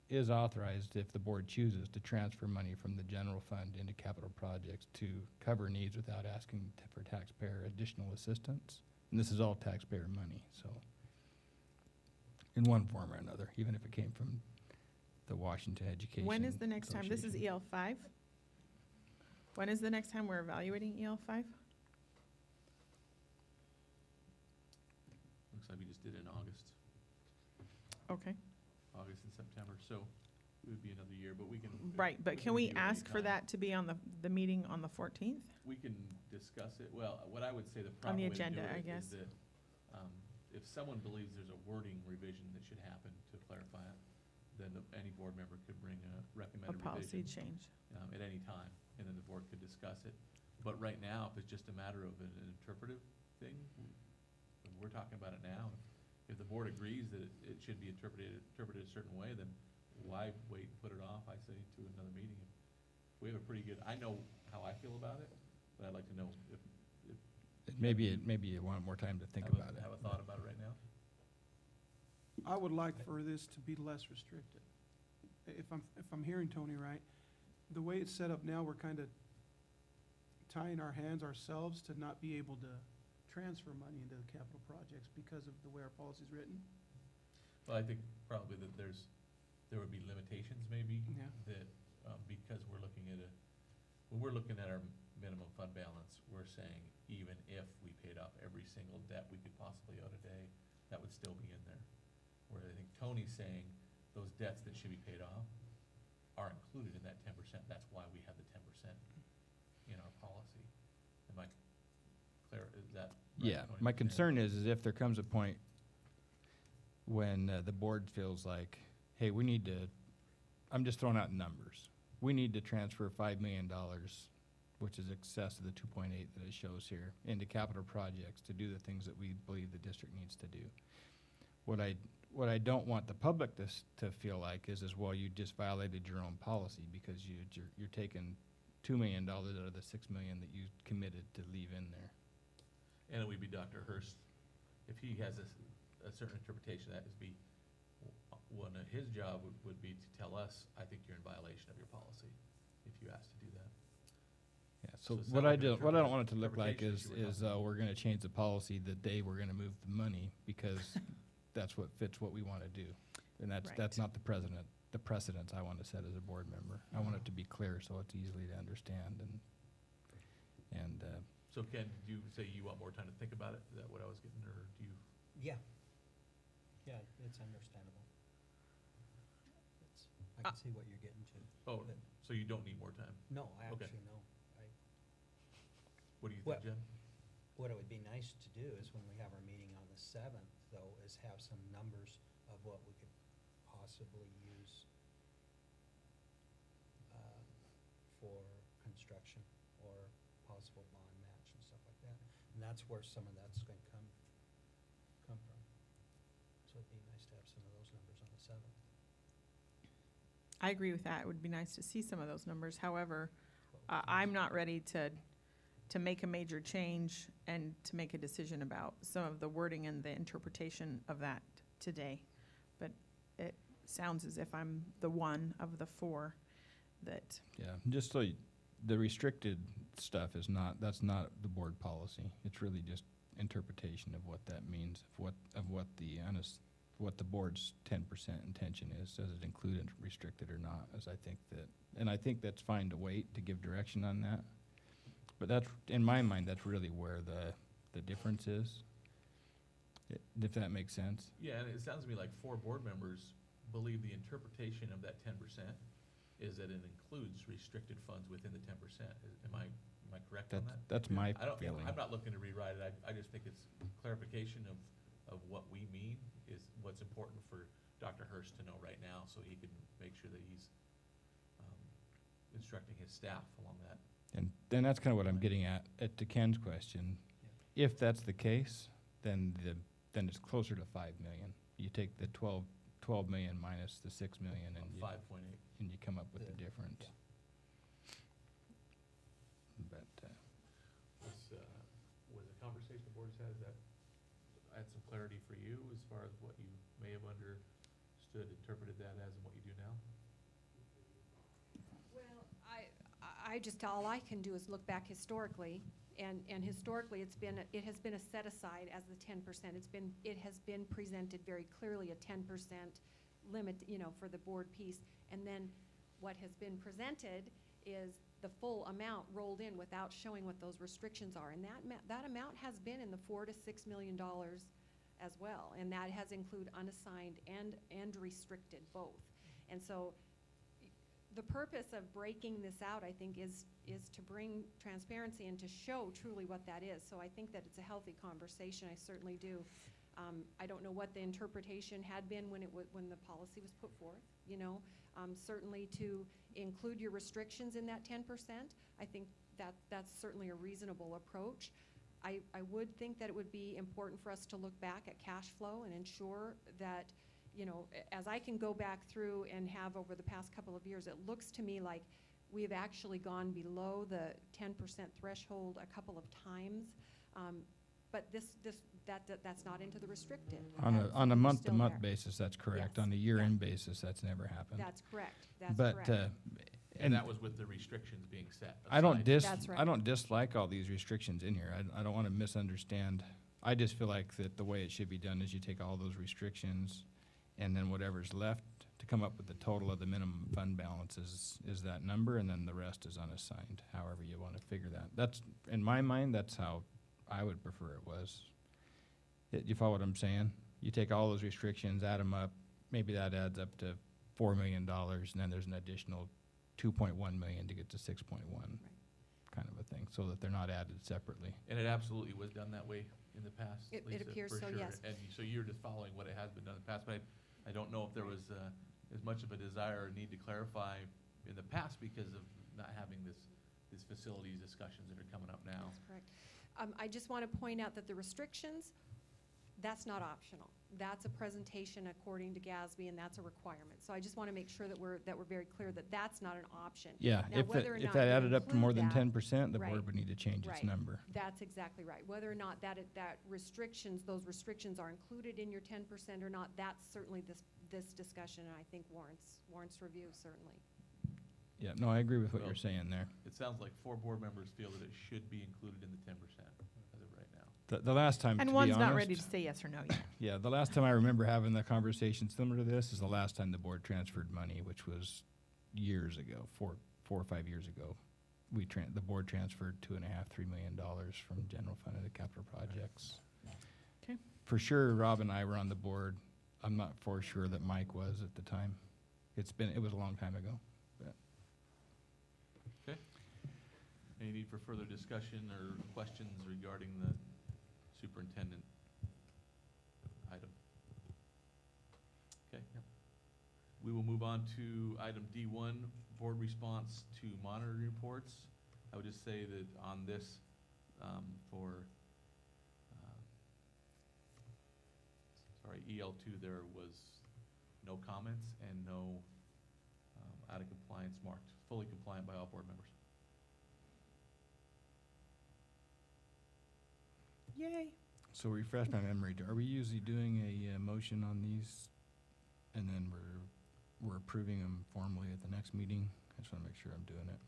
is authorized if the board chooses to transfer money from the general fund into capital projects to cover needs without asking for taxpayer additional assistance. And this is all taxpayer money, so in one form or another, even if it came from the Washington Education. When is the next time? This is Association. EL5? When is the next time we're evaluating EL5? Looks like we just did it in August. Okay. August and September, so it would be another year, but we can. Right, but can we review it ask for anytime. that to be on the meeting on the 14th? We can discuss it. Well, what I would say the On proper the way to do agenda, I it guess. is that if someone believes there's a wording revision that should happen to clarify it, then any board member could bring a A recommended policy revision change? at any time, and then the board could discuss it. But right now, if it's just a matter of an interpretive thing, we're talking about it now. If the board agrees that it should be interpreted a certain way, then why wait and put it off, I say, to another meeting? We have a pretty good, I know how I feel about it, but I'd like to know if Maybe you want more time to think about it. have a thought about it right now. I would like for this to be less restricted. If I'm hearing Tony right, the way it's set up now, we're kind of tying our hands ourselves to not be able to transfer money into the capital projects because of the way our policy's written. Well, I think probably that there would be limitations maybe, Yeah. that, because we're looking at when we're looking at our minimum fund balance, we're saying even if we paid off every single debt we could possibly owe today, that would still be in there. Where I think Tony's saying those debts that should be paid off are included in that 10%. That's why we have the 10% in our policy. Am I clear? Is that right, Yeah, Tony? my concern is if there comes a point when the board feels like, hey, we need to, I'm just throwing out numbers. We need to transfer $5 million, which is excess of the 2.8 that it shows here, into capital projects to do the things that we believe the district needs to do. What I don't want the public to feel like is well, you just violated your own policy because you're taking $2 million out of the $6 million that you committed to leave in there. And it would be Dr. Hurst, if he has a certain interpretation, that is one of his job would be to tell us, I think you're in violation of your policy, if you ask to do that. Yeah, so it's what not I like an what I don't want it to look like interpretation is issue we're we're gonna change the policy the day we're gonna move the money, because that's what fits what we wanna do. And that's Right. not the precedence I wanna set as a board member. I want it to be clear so it's easily to understand and So Ken, do you say you want more time to think about it? Is that what I was getting, or do you? Yeah. Yeah, it's understandable. I can see what you're getting to. Oh, But- so you don't need more time? No, I Okay. actually, no. What do you Well- think, Jen? What it would be nice to do is when we have our meeting on the 7th, though, is have some numbers of what we could possibly use for construction or possible bond match and stuff like that. And that's where some of that's going to come from. So it'd be nice to have some of those numbers on the 7th. I agree with that. It would be nice to see some of those numbers. However, I'm not ready to make a major change and to make a decision about some of the wording and the interpretation of that today. But it sounds as if I'm the one of the four that, yeah, just so the restricted stuff that's not the board policy. It's really just interpretation of what that means, of what the board's 10% intention is. Does it include restricted or not? I think that's fine to wait to give direction on that. But that's, in my mind, that's really where the difference is, if that makes sense. Yeah, and it sounds to me like 4 board members believe the interpretation of that 10% is that it includes restricted funds within the 10%. Am I correct on that? That's my I don't, feeling. I'm not looking to rewrite it. I just think it's clarification of of what we mean is what's important for Dr. Hurst to know right now, so he can make sure that he's instructing his staff along that. And then that's kind of what I'm getting at to Ken's question. If that's the case, then it's closer to 5 million. You take the 12 million minus the 6 million and you, 5.8. and you come up with the difference. yeah. But, Was the conversation the board has had, that add some clarity for you as far as what you may have understood, interpreted that as, and what you do now? Well, I just, all I can do is look back historically, and historically, it has been a set aside as the 10%. It has been presented very clearly, a 10% limit, for the board piece. And then what has been presented is the full amount rolled in without showing what those restrictions are. And that amount has been in the $4 to $6 million as well. And that has included unassigned and restricted both. And so the purpose of breaking this out, I think, is to bring transparency and to show truly what that is. So I think that it's a healthy conversation. I certainly do. I don't know what the interpretation had been when the policy was put forth. Certainly to include your restrictions in that 10%. I think that's certainly a reasonable approach. I would think that it would be important for us to look back at cash flow and ensure that, as I can go back through and have over the past couple of years, it looks to me like we've actually gone below the 10% threshold a couple of times. But that's not into the restricted. on a month-to-month basis, that's correct. Yes. On a year-end basis, that's never happened. That's correct. That's But, correct. And that was with the restrictions being set I don't aside. That's right. I don't dislike all these restrictions in here. I don't want to misunderstand. I just feel like that the way it should be done is you take all those restrictions, and then whatever's left to come up with the total of the minimum fund balance is that number, and then the rest is unassigned, however you want to figure that. That's, in my mind, that's how I would prefer it was. You follow what I'm saying? You take all those restrictions, add them up, maybe that adds up to $4 million, and then there's an additional 2.1 million to get to 6.1, kind of a thing, so that they're not added separately. And it absolutely was done that way in the past, It Lisa, appears for so, sure. yes. And so you're just following what it has been done in the past, but I don't know if there was as much of a desire or need to clarify in the past because of not having these facilities discussions that are coming up now. That's correct. I just want to point out that the restrictions, that's not optional. That's a presentation according to GASB, and that's a requirement. So I just want to make sure that we're very clear that that's not an option. Yeah, Now, if whether or if not that you added up to more than include 10%, the right, board would need to change its right. number. That's exactly right. Whether or not that those restrictions are included in your 10% or not, that's certainly this discussion, and I think warrants review, certainly. Yeah, no, I agree with what Well, you're saying there. It sounds like 4 board members feel that it should be included in the 10% as of right now. The last time, to And be one's not honest- ready to say yes or no yet. Yeah, the last time I remember having the conversation similar to this is the last time the board transferred money, which was years ago, 4 or 5 years ago. The board transferred $2.5, $3 million from general fund into capital projects. Okay. For sure, Rob and I were on the board. I'm not for sure that Mike was at the time. It was a long time ago. But Any need for further discussion or questions regarding the superintendent item? Okay. We will move on to item D1, board response to monitoring reports. I would just say that on this, EL2, there was no comments and no out of compliance marked, fully compliant by all board members. Yay. So refresh my memory. Are we usually doing a motion on these, and then we're approving them formally at the next meeting? I just want to make sure I'm doing it.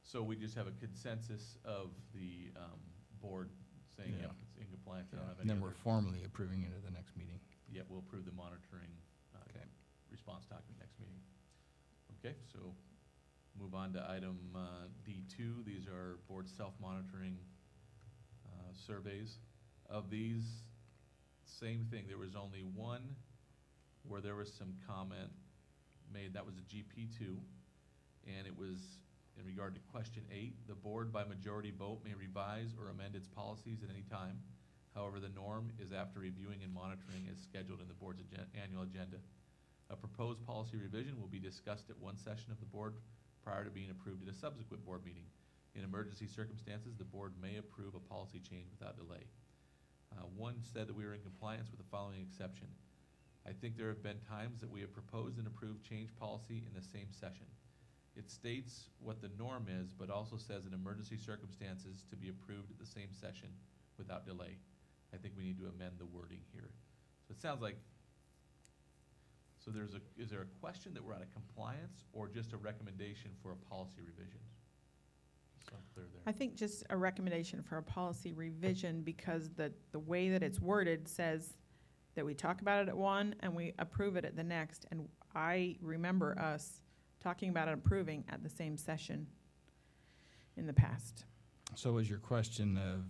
So we just have a consensus of the board saying, Yeah. yep, it's in compliance. I don't have And any then we're other. formally approving it at the next meeting. Yeah, we'll approve the monitoring response document next meeting. Okay, so move on to item D2. These are board self-monitoring surveys. Of these, same thing. There was only one where there was some comment made. That was a GP2, and it was in regard to question 8. The board by majority vote may revise or amend its policies at any time. However, the norm is after reviewing and monitoring as scheduled in the board's annual agenda. A proposed policy revision will be discussed at one session of the board prior to being approved at a subsequent board meeting. In emergency circumstances, the board may approve a policy change without delay. One said that we were in compliance with the following exception. I think there have been times that we have proposed and approved change policy in the same session. It states what the norm is, but also says in emergency circumstances to be approved at the same session without delay. I think we need to amend the wording here. So it sounds like, so is there a question that we're out of compliance or just a recommendation for a policy revision? It's unclear there. I think just a recommendation for a policy revision because the way that it's worded says that we talk about it at one and we approve it at the next. And I remember us talking about it and approving at the same session in the past. So is your question of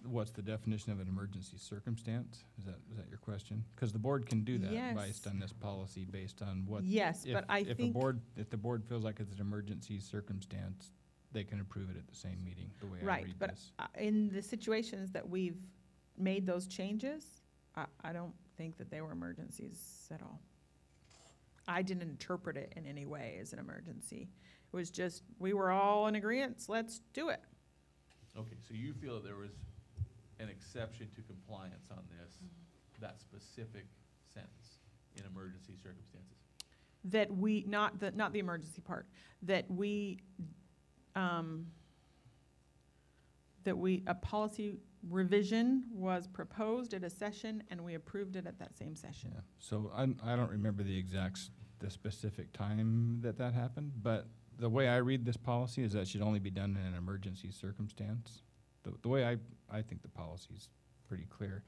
what's the definition of an emergency circumstance? Is that your question? Because the board can do that Yes. based on this policy, based on what. Yes, but I if think. If the board feels like it's an emergency circumstance, they can approve it at the same meeting, the way I Right, read but this. in the situations that we've made those changes, I don't think that they were emergencies at all. I didn't interpret it in any way as an emergency. It was just, we were all in agreement, let's do it. Okay, so you feel that there was an exception to compliance on this, that specific sentence in emergency circumstances? That we, not the emergency part, that a policy revision was proposed at a session and we approved it at that same session. Yeah. So I don't remember the specific time that happened, but the way I read this policy is that it should only be done in an emergency circumstance. The way I think the policy is pretty clear.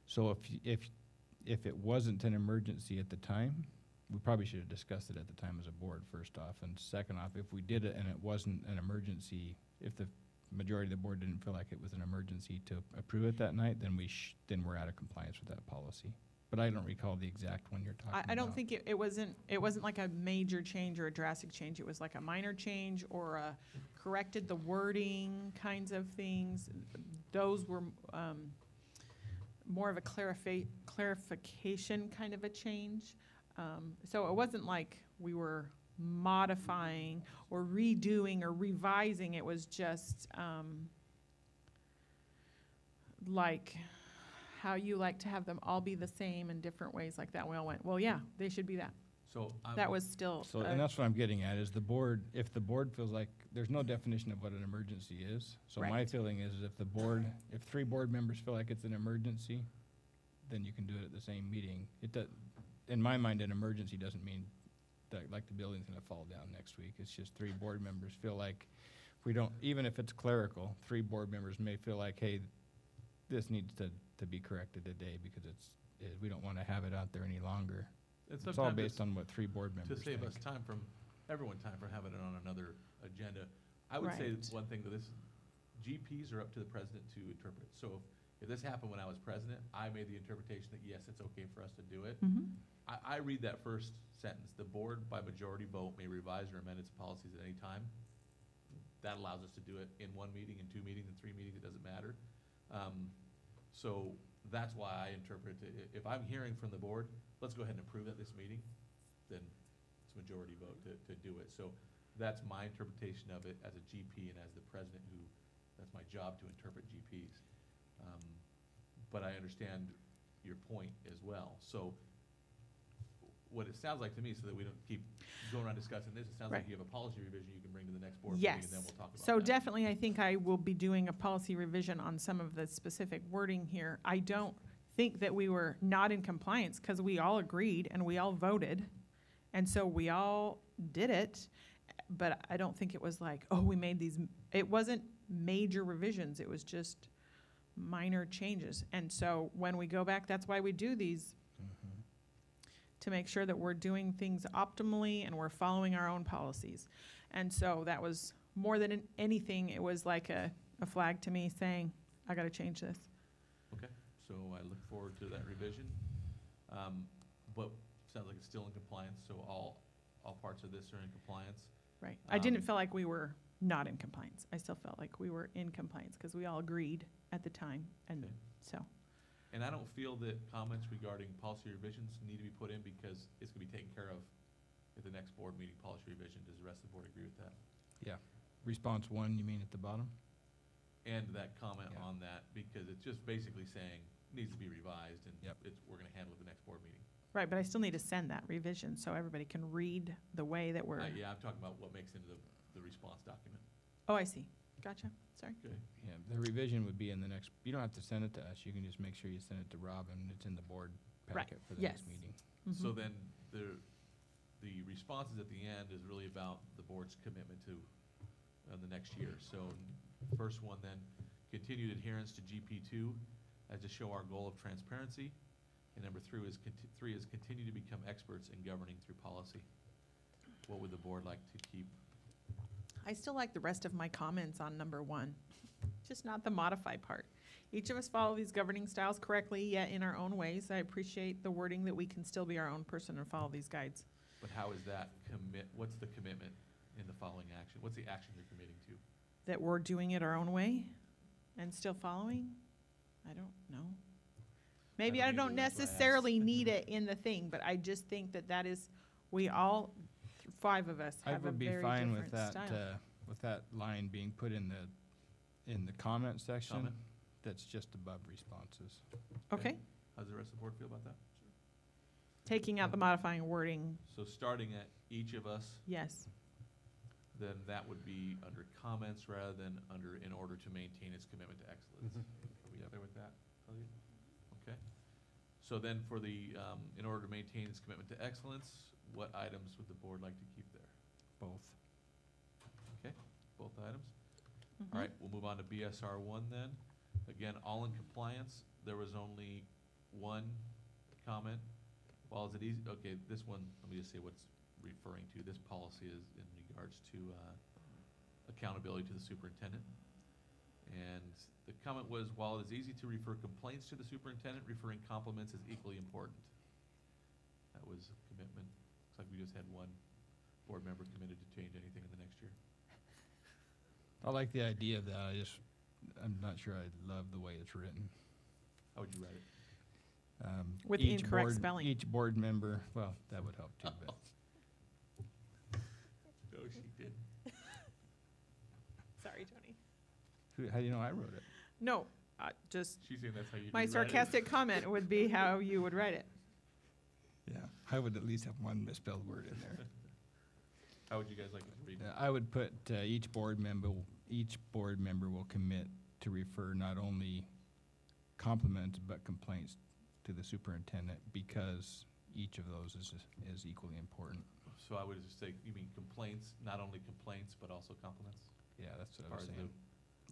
So if it wasn't an emergency at the time, we probably should have discussed it at the time as a board, first off. And second off, if we did it and it wasn't an emergency, if the majority of the board didn't feel like it was an emergency to approve it that night, then we're out of compliance with that policy. But I don't recall the exact one you're talking about. I don't think it wasn't like a major change or a drastic change. It was like a minor change or corrected the wording kinds of things. Those were more of a clarification kind of a change. So it wasn't like we were modifying or redoing or revising. It was just like how you like to have them all be the same in different ways like that. We all went, well, yeah, they should be that. So That was still. So, and that's what I'm getting at, is if the board feels like, there's no definition of what an emergency is. So my Right. feeling is if 3 board members feel like it's an emergency, then you can do it at the same meeting. In my mind, an emergency doesn't mean that, like, the building's gonna fall down next week. It's just 3 board members feel like, even if it's clerical, 3 board members may feel like, hey, this needs to be corrected today because we don't wanna have it out there any longer. And It's all sometimes based on what 3 board members to save think. us time from having it on another agenda. I would say Right. one thing that GPs are up to the president to interpret. So if this happened when I was president, I made the interpretation that yes, it's okay for us to do it. Mhm. I read that first sentence, the board by majority vote may revise or amend its policies at any time. That allows us to do it in 1 meeting, in 2 meetings, in 3 meetings, it doesn't matter. So that's why I interpret it. If I'm hearing from the board, let's go ahead and approve at this meeting, then it's majority vote to do it. So that's my interpretation of it as a GP and as the president that's my job to interpret GPs. But I understand your point as well. So what it sounds like to me, so that we don't keep going around discussing this, it sounds like Right. you have a policy revision you can bring to the next board meeting and Yes. then we'll talk about that. So definitely, I think I will be doing a policy revision on some of the specific wording here. I don't think that we were not in compliance because we all agreed and we all voted. And so we all did it, but I don't think it was like, oh, we made these, it wasn't major revisions. It was just minor changes. And so when we go back, that's why we do these, to make sure that we're doing things optimally and we're following our own policies. And so that was more than anything, it was like a flag to me saying, I gotta change this. Okay, so I look forward to that revision. But sounds like it's still in compliance, so all parts of this are in compliance. Right. I didn't feel like we were not in compliance. I still felt like we were in compliance because we all agreed at the time, and Okay. so. And I don't feel that comments regarding policy revisions need to be put in because it's gonna be taken care of at the next board meeting, policy revision. Does the rest of the board agree with that? Yeah. Response 1, you mean at the bottom? And that comment Yeah. on that, because it's just basically saying, needs to be revised, and Yep. we're gonna handle it at the next board meeting. Right, but I still need to send that revision so everybody can read the way that we're, Yeah, I'm talking about what makes into the response document. oh, I see. Gotcha, sorry. Okay. Yeah, the revision would be in the next, you don't have to send it to us, you can just make sure you send it to Robin, it's in the board Right, packet for the yes. next meeting. So Mhm. then the responses at the end is really about the board's commitment to the next year. So first one then, continued adherence to GP2 as to show our goal of transparency. And number 3 is continue to become experts in governing through policy. What would the board like to keep? I still like the rest of my comments on number 1, just not the modify part. Each of us follow these governing styles correctly, yet in our own ways. I appreciate the wording that we can still be our own person and follow these guides. But how is that what's the commitment in the following action? What's the action you're committing to? That we're doing it our own way and still following? I don't know. Maybe I I don't don't either, that's why I necessarily asked. need it in the thing, but I just think that is, we all, 5 of us I have a would be very fine different with style. that, with that line being put in the comment section. Comment? That's just above responses. Okay, How does the rest of the board feel about that? taking out the modifying wording, So starting at each of us, yes. then that would be under comments rather than under in order to maintain its commitment to excellence. Are we out there with that, Elliot? Okay. So then for the, in order to maintain its commitment to excellence, what items would the board like to keep there? Both. Okay, both items? Mhm. All right, we'll move on to BSR 1 then. Again, all in compliance. There was only one comment. While is it easy, okay, this one, let me just say what's referring to. This policy is in regards to accountability to the superintendent. And the comment was, while it is easy to refer complaints to the superintendent, referring compliments is equally important. That was a commitment. Looks like we just had one board member committed to change anything in the next year. I like the idea of that, I'm not sure I love the way it's written. How would you write it? With Each incorrect board- spelling. Each board member, well, that would help too, but No, she didn't. Sorry, Tony. how do you know I wrote it? No, just, She's saying that's how you do my write it. sarcastic comment would be how you would write it. Yeah, I would at least have one misspelled word in there. How would you guys like it to read? I would put, each board member will commit to refer not only compliments but complaints to the superintendent because each of those is equally important. So I would just say, you mean complaints, not only complaints, but also compliments? Yeah, that's what As I far was as saying.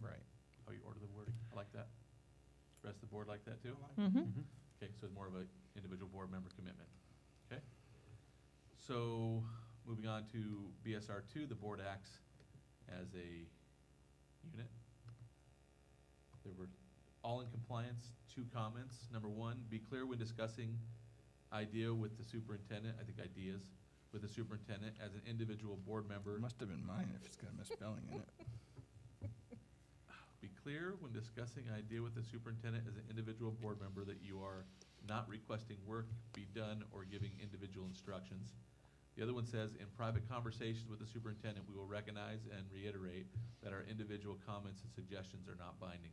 Right. how you order the wording. I like that. Rest of the board like that too? Mm-hmm. Okay, so it's more of a individual board member commitment. Okay? So, moving on to BSR 2, the board acts as a unit. There were all in compliance, 2 comments. Number 1, be clear when discussing idea with the superintendent, I think ideas, with the superintendent as an individual board member. It must have been mine if it's got a misspelling in it. Be clear when discussing idea with the superintendent as an individual board member that you are not requesting work be done or giving individual instructions. The other one says, in private conversations with the superintendent, we will recognize and reiterate that our individual comments and suggestions are not binding.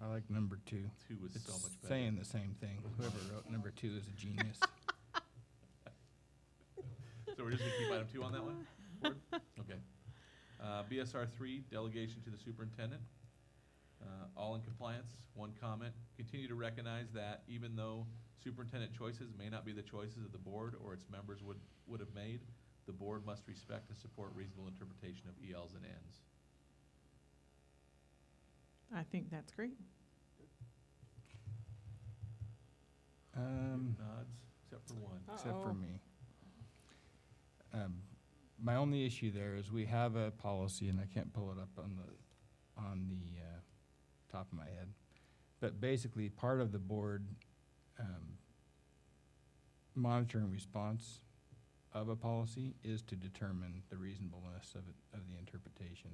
I like number 2. 2 is It's so much better. saying the same thing. Whoever wrote number 2 is a genius. So we're just gonna keep item 2 on that one? Board? Okay. BSR 3, delegation to the superintendent. All in compliance, 1 comment. Continue to recognize that even though superintendent choices may not be the choices of the board or its members would have made, the board must respect and support reasonable interpretation of ELs and Ns. I think that's great. Nods, except for 1. Except for me. My only issue there is we have a policy, and I can't pull it up on the top of my head. But basically, part of the board monitoring response of a policy is to determine the reasonableness of it, of the interpretation.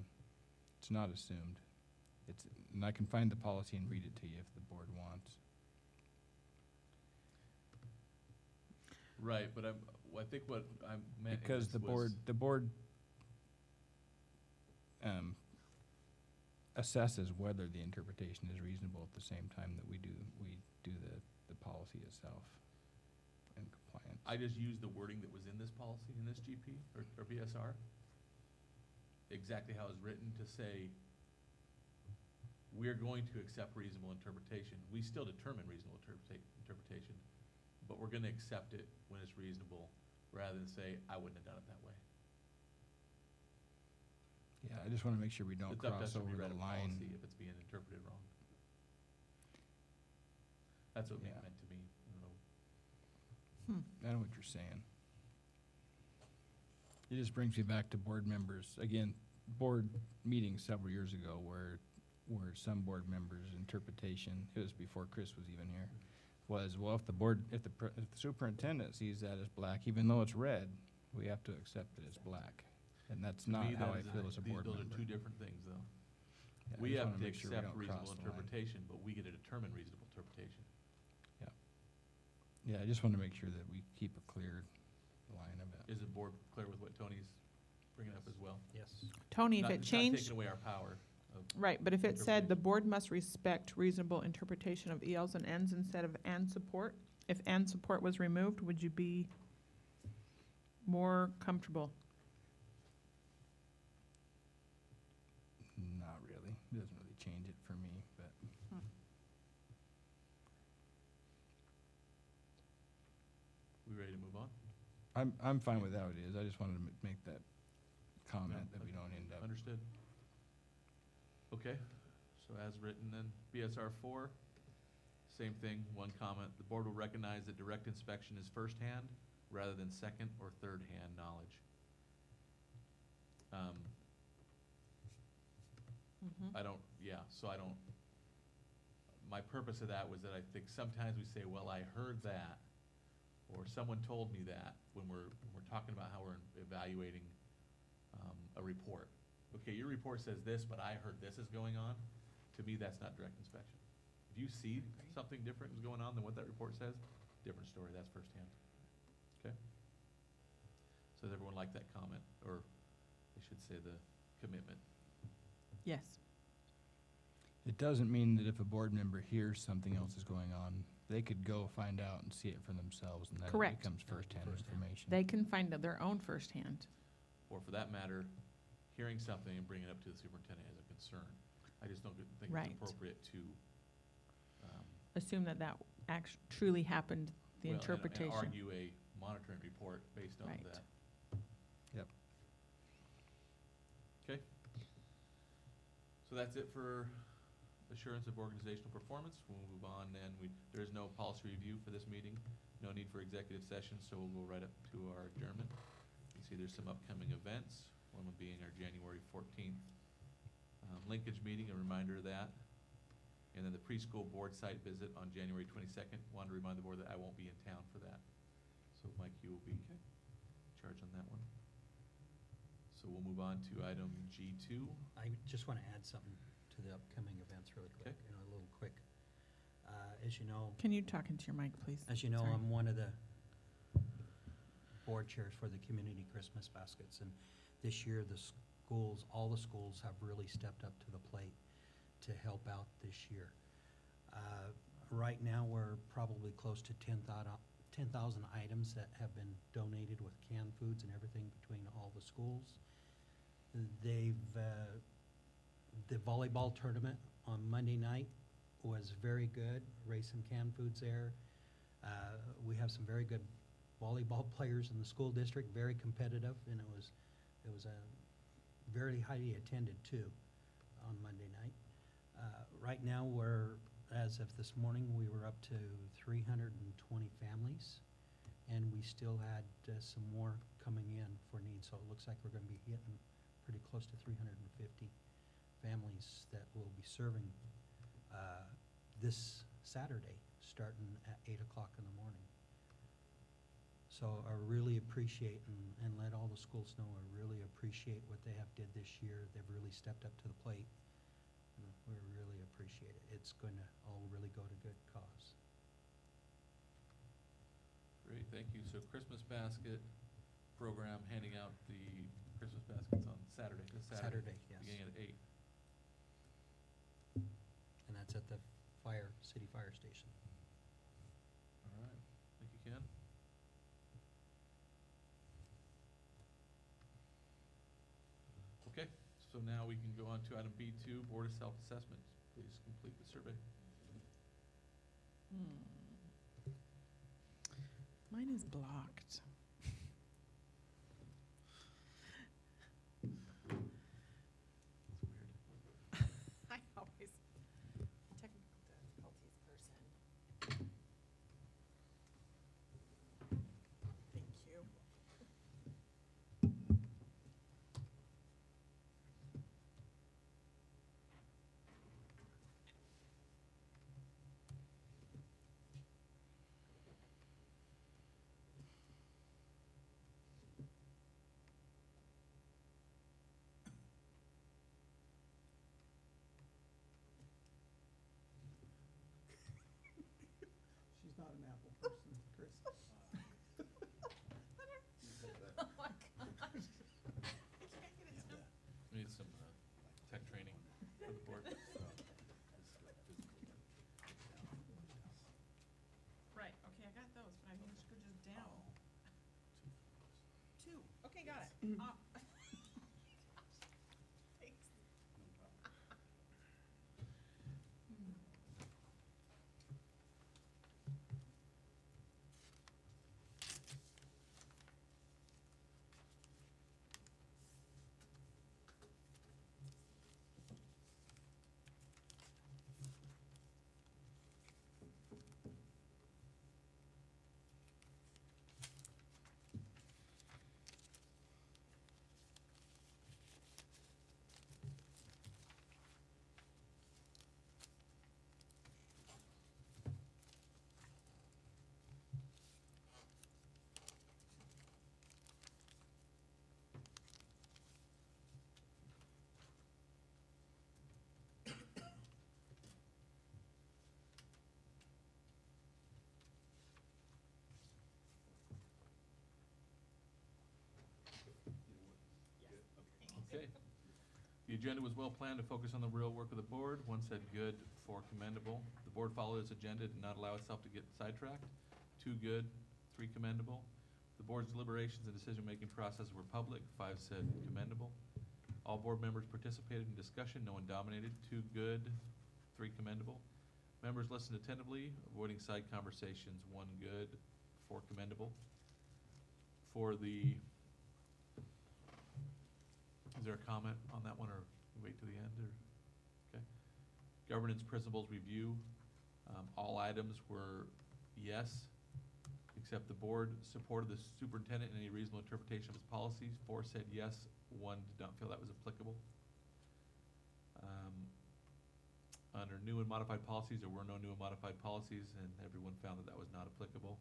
It's not assumed. And I can find the policy and read it to you if the board wants. Right, but I think what I meant in Because this the was- board assesses whether the interpretation is reasonable at the same time that we do the policy itself in compliance. I just used the wording that was in this policy, in this GP or BSR, exactly how it's written to say, we're going to accept reasonable interpretation. We still determine reasonable interpretation, but we're gonna accept it when it's reasonable, rather than say, I wouldn't have done it that way. Yeah, I just wanna make sure we don't It's up to us cross to over rewrite the a line. policy if it's being interpreted wrong. That's what it Yeah. meant to me. I don't know. I know what you're saying. It just brings me back to board members, again, board meetings several years ago where some board members' interpretation, it was before Chris was even here, was, well, if the superintendent sees that as black, even though it's red, we have to accept that it's black. And that's To not me, how that I is feel as a board Those member. are two different things, though. Yeah, I We just have wanna to make sure we accept don't reasonable cross the line. interpretation, but we get to determine reasonable interpretation. Yeah, I just want to make sure that we keep a clear line of it. Is the board clear with what Tony's bringing up as well? Yes. Tony, if Not- it it's not changed, taking away our power of. right, but if it said the interpretation. board must respect reasonable interpretation of ELs and Ns instead of and support, if and support was removed, would you be more comfortable? Not really. It doesn't really change it for me, but We ready to move on? I'm fine with how it is. I just wanted to make that comment that we don't end up. Understood. Okay, so as written then, BSR 4, same thing, one comment. The board will recognize that direct inspection is firsthand rather than second or third-hand knowledge. My purpose of that was that I think sometimes we say, well, I heard that, or someone told me that, when we're talking about how we're evaluating a report. Okay, your report says this, but I heard this is going on. To me, that's not direct inspection. If you see something different is going on than what that report says, different story, that's firsthand. Okay? So does everyone like that comment, or I should say the commitment? Yes. It doesn't mean that if a board member hears something else is going on, they could go find out and see it for themselves, and that it Correct. becomes firsthand information. They can find out their own firsthand. Or for that matter, hearing something and bringing it up to the superintendent as a concern. I just don't think Right. it's appropriate to, Assume that truly happened, the well, and interpretation. argue a monitoring report based on Right. that. Yep. Okay. So that's it for assurance of organizational performance. We'll move on then. There is no policy review for this meeting. No need for executive session, so we'll go right up to our adjournment. You see there's some upcoming events, one will being our January 14th linkage meeting, a reminder of that. And then the preschool board site visit on January 22nd. Want to remind the board that I won't be in town for that. So Mike, you will be in charge on that one. So we'll move on to item G2. I just want to add something to the upcoming events really quick, Okay. a little quick. As you know, Can you talk into your mic, please? As you know, Sorry. I'm one of the board chairs for the community Christmas baskets, and this year all the schools have really stepped up to the plate to help out this year. Right now, we're probably close to 10,000 items that have been donated with canned foods and everything between all the schools. The volleyball tournament on Monday night was very good, raised some canned foods there. We have some very good volleyball players in the school district, very competitive, and it was a very highly attended too on Monday night. Right now, as of this morning, we were up to 320 families, and we still had some more coming in for needs, so it looks like we're going to be hitting pretty close to 350 families that we'll be serving this Saturday, starting at 8 o'clock in the morning. So I really appreciate and let all the schools know I really appreciate what they have did this year. They've really stepped up to the plate. And we really appreciate it. It's going to all really go to good cause. Great, thank you. So Christmas basket program, handing out the Christmas baskets on Saturday, this Saturday. Saturday, yes. Beginning at 8. And that's at the city fire station. All right, thank you, Ken. Okay, so now we can go on to item B2, Board of Self-Assessments. Please complete the survey. Mine is blocked. I always technical difficulties person. Thank you. She's not an Apple person, Chris. Oh my gosh. I can't get it to. We need some tech training for the board. Right, okay, I got those, but I need to go just down. 2, okay, got it. Thanks. Okay. The agenda was well planned to focus on the real work of the board. One said good, 4 commendable. The board followed its agenda, did not allow itself to get sidetracked. 2 good, 3 commendable. The board's deliberations and decision-making process were public. 5 said commendable. All board members participated in discussion. No one dominated. 2 good, 3 commendable. Members listened attentively, avoiding side conversations. 1 good, 4 commendable. For the, is there a comment on that one, or wait till the end, or, okay? Governance principles review, all items were yes, except the board supported the superintendent in any reasonable interpretation of his policies. 4 said yes, 1 did not feel that was applicable. Under new and modified policies, there were no new and modified policies, and everyone found that that was not applicable.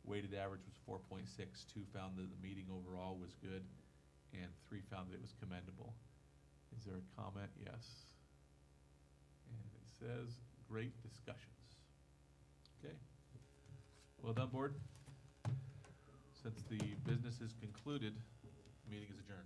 Weighted average was 4.6, 2 found that the meeting overall was good, and 3 found that it was commendable. Is there a comment? Yes. And it says, great discussions. Okay. Well done, board. Since the business is concluded, the meeting is adjourned.